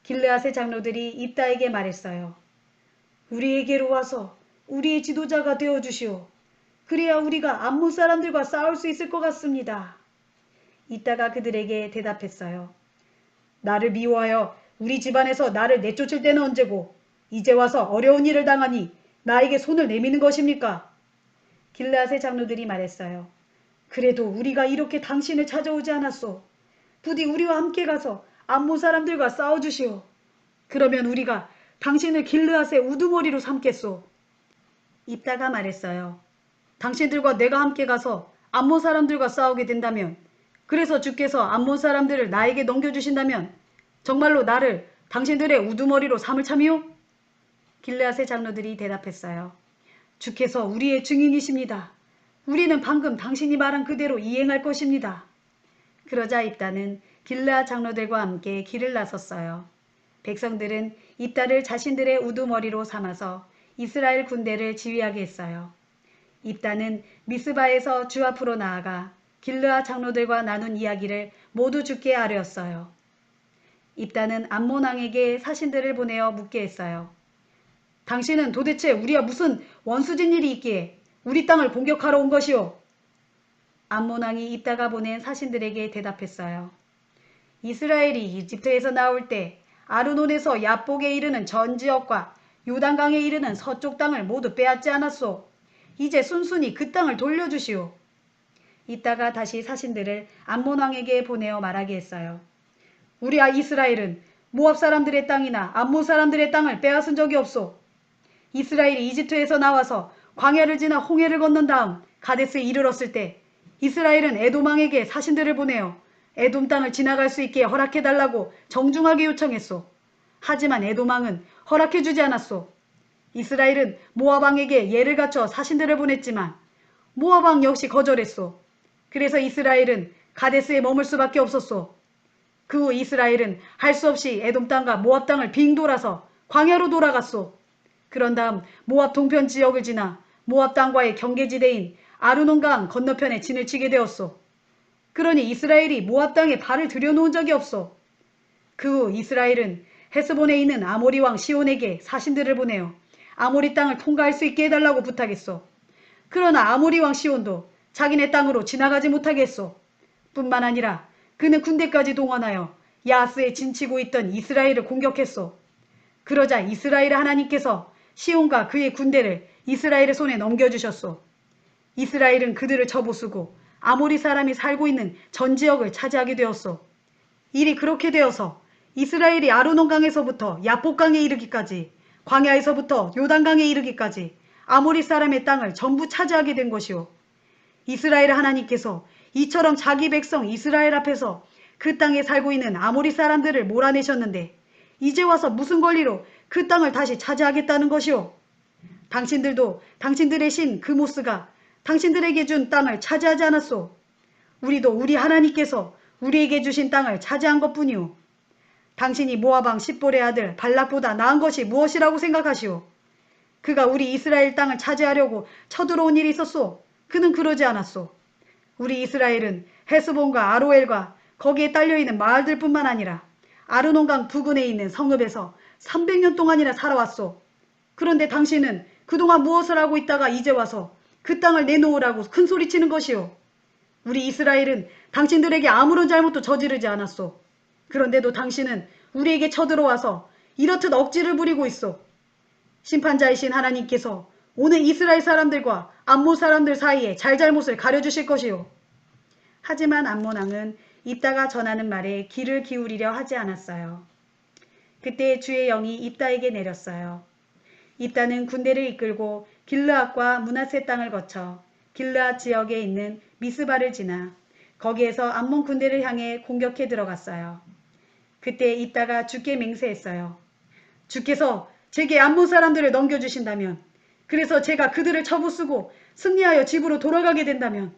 길르앗의 장로들이 입다에게 말했어요. 우리에게로 와서 우리의 지도자가 되어주시오. 그래야 우리가 암몬 사람들과 싸울 수 있을 것 같습니다. 입다가 그들에게 대답했어요. 나를 미워하여 우리 집안에서 나를 내쫓을 때는 언제고 이제 와서 어려운 일을 당하니 나에게 손을 내미는 것입니까? 길르앗의 장로들이 말했어요. 그래도 우리가 이렇게 당신을 찾아오지 않았소. 부디 우리와 함께 가서 암몬 사람들과 싸워주시오. 그러면 우리가 당신을 길르앗의 우두머리로 삼겠소. 입다가 말했어요. 당신들과 내가 함께 가서 암몬 사람들과 싸우게 된다면, 그래서 주께서 암몬 사람들을 나에게 넘겨주신다면 정말로 나를 당신들의 우두머리로 삼을 참이요? 길르앗의 장로들이 대답했어요. 주께서 우리의 증인이십니다. 우리는 방금 당신이 말한 그대로 이행할 것입니다. 그러자 입다는 길르앗 장로들과 함께 길을 나섰어요. 백성들은 입다를 자신들의 우두머리로 삼아서 이스라엘 군대를 지휘하게 했어요. 입다는 미스바에서 주 앞으로 나아가 길르앗 장로들과 나눈 이야기를 모두 주께 아뢰었어요. 입다는 암몬 왕에게 사신들을 보내어 묻게 했어요. 당신은 도대체 우리와 무슨 원수진 일이 있기에 우리 땅을 공격하러 온 것이오? 암몬 왕이 입다가 보낸 사신들에게 대답했어요. 이스라엘이 이집트에서 나올 때 아르논에서 야복에 이르는 전 지역과 요단강에 이르는 서쪽 땅을 모두 빼앗지 않았소. 이제 순순히 그 땅을 돌려주시오. 입다가 다시 사신들을 암몬 왕에게 보내어 말하게 했어요. 우리와 이스라엘은 모압 사람들의 땅이나 암몬 사람들의 땅을 빼앗은 적이 없소. 이스라엘이 이집트에서 나와서 광야를 지나 홍해를 건넌 다음 가데스에 이르렀을 때 이스라엘은 에돔 왕에게 사신들을 보내어 에돔 땅을 지나갈 수 있게 허락해달라고 정중하게 요청했소. 하지만 에돔 왕은 허락해주지 않았소. 이스라엘은 모압 왕에게 예를 갖춰 사신들을 보냈지만 모압 왕 역시 거절했소. 그래서 이스라엘은 가데스에 머물 수밖에 없었소. 그 후 이스라엘은 할 수 없이 에돔 땅과 모압 땅을 빙 돌아서 광야로 돌아갔소. 그런 다음 모압 동편 지역을 지나 모압 땅과의 경계지대인 아르논강 건너편에 진을 치게 되었소. 그러니 이스라엘이 모압 땅에 발을 들여놓은 적이 없소. 그 후 이스라엘은 헤스본에 있는 아모리 왕 시온에게 사신들을 보내어 아모리 땅을 통과할 수 있게 해달라고 부탁했소. 그러나 아모리 왕 시온도 자기네 땅으로 지나가지 못하게 했소. 뿐만 아니라 그는 군대까지 동원하여 야스에 진치고 있던 이스라엘을 공격했소. 그러자 이스라엘의 하나님께서 시온과 그의 군대를 이스라엘의 손에 넘겨주셨소. 이스라엘은 그들을 쳐부수고 아모리 사람이 살고 있는 전 지역을 차지하게 되었소. 일이 그렇게 되어서 이스라엘이 아르논강에서부터 야복강에 이르기까지, 광야에서부터 요단강에 이르기까지 아모리 사람의 땅을 전부 차지하게 된 것이오. 이스라엘 하나님께서 이처럼 자기 백성 이스라엘 앞에서 그 땅에 살고 있는 아모리 사람들을 몰아내셨는데 이제 와서 무슨 권리로 그 땅을 다시 차지하겠다는 것이오. 당신들도 당신들의 신 그모스가 당신들에게 준 땅을 차지하지 않았소. 우리도 우리 하나님께서 우리에게 주신 땅을 차지한 것뿐이오. 당신이 모압왕 십볼의 아들 발락보다 나은 것이 무엇이라고 생각하시오? 그가 우리 이스라엘 땅을 차지하려고 쳐들어온 일이 있었소. 그는 그러지 않았소. 우리 이스라엘은 헤스본과 아로엘과 거기에 딸려있는 마을들뿐만 아니라 아르논강 부근에 있는 성읍에서 300년 동안이나 살아왔소. 그런데 당신은 그동안 무엇을 하고 있다가 이제 와서 그 땅을 내놓으라고 큰소리치는 것이오. 우리 이스라엘은 당신들에게 아무런 잘못도 저지르지 않았소. 그런데도 당신은 우리에게 쳐들어와서 이렇듯 억지를 부리고 있소. 심판자이신 하나님께서 오늘 이스라엘 사람들과 암몬 사람들 사이에 잘잘못을 가려주실 것이요. 하지만 암몬 왕은 입다가 전하는 말에 귀를 기울이려 하지 않았어요. 그때 주의 영이 입다에게 내렸어요. 입다는 군대를 이끌고 길르앗과 므낫세 땅을 거쳐 길르앗 지역에 있는 미스바를 지나 거기에서 암몬 군대를 향해 공격해 들어갔어요. 그때 입다가 주께 맹세했어요. 주께서 제게 암몬 사람들을 넘겨주신다면, 그래서 제가 그들을 처부수고 승리하여 집으로 돌아가게 된다면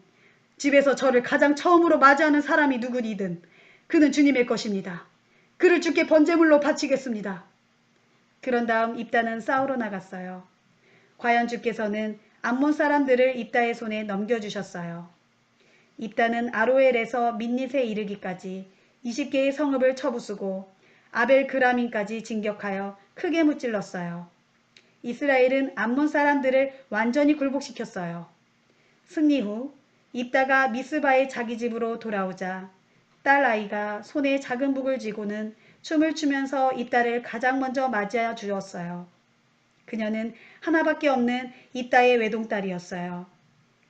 집에서 저를 가장 처음으로 맞이하는 사람이 누구니든 그는 주님의 것입니다. 그를 주께 번제물로 바치겠습니다. 그런 다음 입다는 싸우러 나갔어요. 과연 주께서는 암몬 사람들을 입다의 손에 넘겨주셨어요. 입다는 아로엘에서 민닛에 이르기까지 20개의 성읍을 쳐부수고 아벨 그라민까지 진격하여 크게 무찔렀어요. 이스라엘은 암몬 사람들을 완전히 굴복시켰어요. 승리 후 입다가 미스바의 자기 집으로 돌아오자 딸 아이가 손에 작은 북을 쥐고는 춤을 추면서 입다를 가장 먼저 맞이해 주었어요. 그녀는 하나밖에 없는 입다의 외동딸이었어요.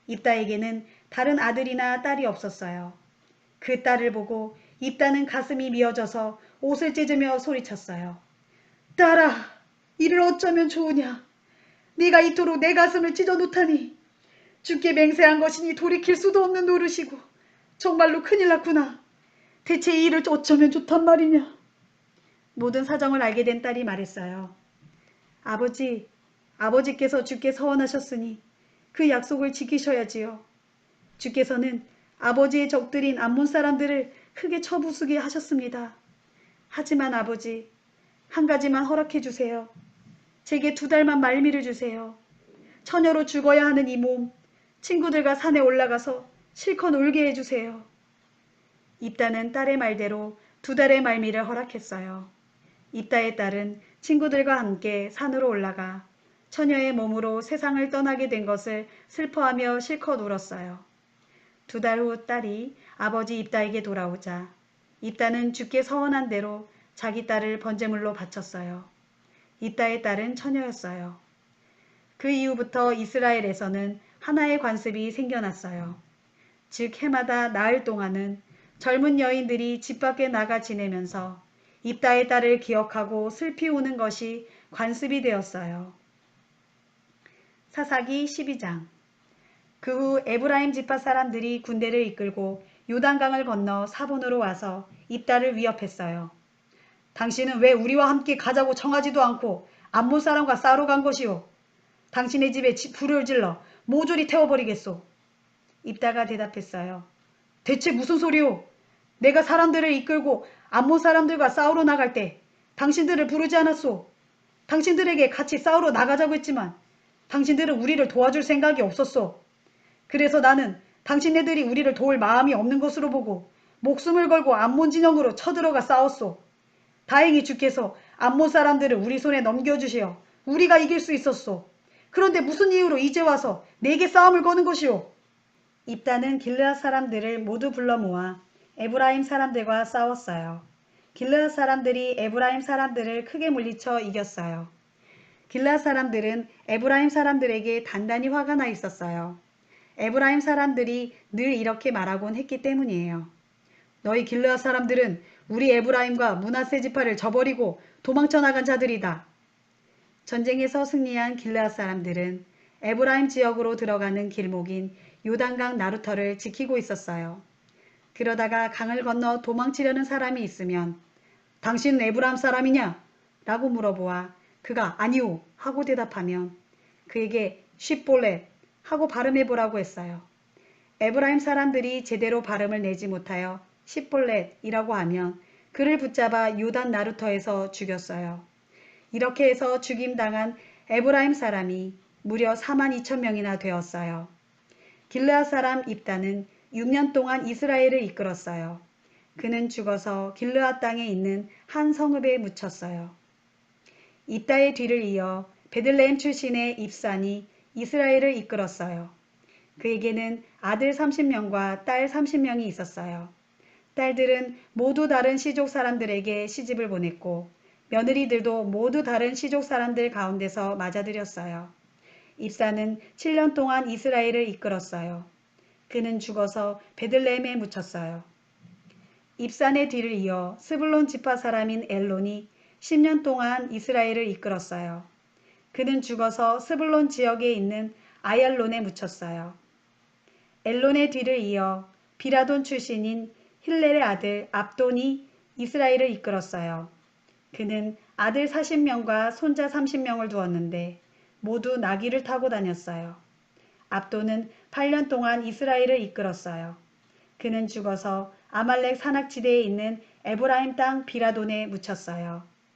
입다에게는 다른 아들이나 딸이 없었어요. 그 딸을 보고 입다는 가슴이 미어져서 옷을 찢으며 소리쳤어요. 딸아, 이를 어쩌면 좋으냐. 네가 이토록 내 가슴을 찢어 놓다니. 주께 맹세한 것이니 돌이킬 수도 없는 노릇이고 정말로 큰일 났구나. 대체 이 일을 어쩌면 좋단 말이냐. 모든 사정을 알게 된 딸이 말했어요. 아버지께서 주께 서원하셨으니 그 약속을 지키셔야지요. 주께서는 아버지의 적들인 암몬 사람들을 크게 쳐부수게 하셨습니다. 하지만 아버지, 한 가지만 허락해 주세요. 제게 2달만 말미를 주세요. 처녀로 죽어야 하는 이 몸, 친구들과 산에 올라가서 실컷 울게 해주세요. 입다는 딸의 말대로 2달의 말미를 허락했어요. 입다의 딸은 친구들과 함께 산으로 올라가 처녀의 몸으로 세상을 떠나게 된 것을 슬퍼하며 실컷 울었어요. 2달 후 딸이 아버지 입다에게 돌아오자 입다는 주께 서원한 대로 자기 딸을 번제물로 바쳤어요. 입다의 딸은 처녀였어요. 그 이후부터 이스라엘에서는 하나의 관습이 생겨났어요. 즉 해마다 나흘 동안은 젊은 여인들이 집 밖에 나가 지내면서 입다의 딸을 기억하고 슬피 우는 것이 관습이 되었어요. 사사기 12장. 그 후 에브라임 지파 사람들이 군대를 이끌고 요단강을 건너 사본으로 와서 입다를 위협했어요. 당신은 왜 우리와 함께 가자고 청하지도 않고 암몬 사람과 싸우러 간 것이오? 당신의 집에 불을 질러 모조리 태워버리겠소. 입다가 대답했어요. 대체 무슨 소리오? 내가 사람들을 이끌고 암몬 사람들과 싸우러 나갈 때 당신들을 부르지 않았소. 당신들에게 같이 싸우러 나가자고 했지만 당신들은 우리를 도와줄 생각이 없었소. 그래서 나는 당신네들이 우리를 도울 마음이 없는 것으로 보고 목숨을 걸고 암몬 진영으로 쳐들어가 싸웠소. 다행히 주께서 암몬 사람들을 우리 손에 넘겨주시어 우리가 이길 수 있었소. 그런데 무슨 이유로 이제 와서 내게 싸움을 거는 것이오? 입다는 길르앗 사람들을 모두 불러 모아 에브라임 사람들과 싸웠어요. 길르앗 사람들이 에브라임 사람들을 크게 물리쳐 이겼어요. 길르앗 사람들은 에브라임 사람들에게 단단히 화가 나 있었어요. 에브라임 사람들이 늘 이렇게 말하곤 했기 때문이에요. 너희 길르앗 사람들은 우리 에브라임과 므낫세 지파를 저버리고 도망쳐 나간 자들이다. 전쟁에서 승리한 길르앗 사람들은 에브라임 지역으로 들어가는 길목인 요단강 나루터를 지키고 있었어요. 그러다가 강을 건너 도망치려는 사람이 있으면 당신 에브라임 사람이냐? 라고 물어보아 그가 아니오 하고 대답하면 그에게 쉽볼렛 하고 발음해보라고 했어요. 에브라임 사람들이 제대로 발음을 내지 못하여 십볼렛이라고 하면 그를 붙잡아 요단 나루터에서 죽였어요. 이렇게 해서 죽임당한 에브라임 사람이 무려 4만 2천 명이나 되었어요. 길르앗 사람 입다는 6년 동안 이스라엘을 이끌었어요. 그는 죽어서 길르앗 땅에 있는 한 성읍에 묻혔어요. 입다의 뒤를 이어 베들레헴 출신의 입산이 이스라엘을 이끌었어요. 그에게는 아들 30명과 딸 30명이 있었어요. 딸들은 모두 다른 시족 사람들에게 시집을 보냈고 며느리들도 모두 다른 시족 사람들 가운데서 맞아들였어요. 입사는 7년 동안 이스라엘을 이끌었어요. 그는 죽어서 베들레헴에 묻혔어요. 입산의 뒤를 이어 스불론 지파 사람인 엘론이 10년 동안 이스라엘을 이끌었어요. 그는 죽어서 스불론 지역에 있는 아얄론에 묻혔어요. 엘론의 뒤를 이어 비라돈 출신인 힐렐의 아들 압돈이 이스라엘을 이끌었어요. 그는 아들 40명과 손자 30명을 두었는데 모두 나귀를 타고 다녔어요. 압돈은 8년 동안 이스라엘을 이끌었어요. 그는 죽어서 아말렉 산악지대에 있는 에브라임 땅 비라돈에 묻혔어요.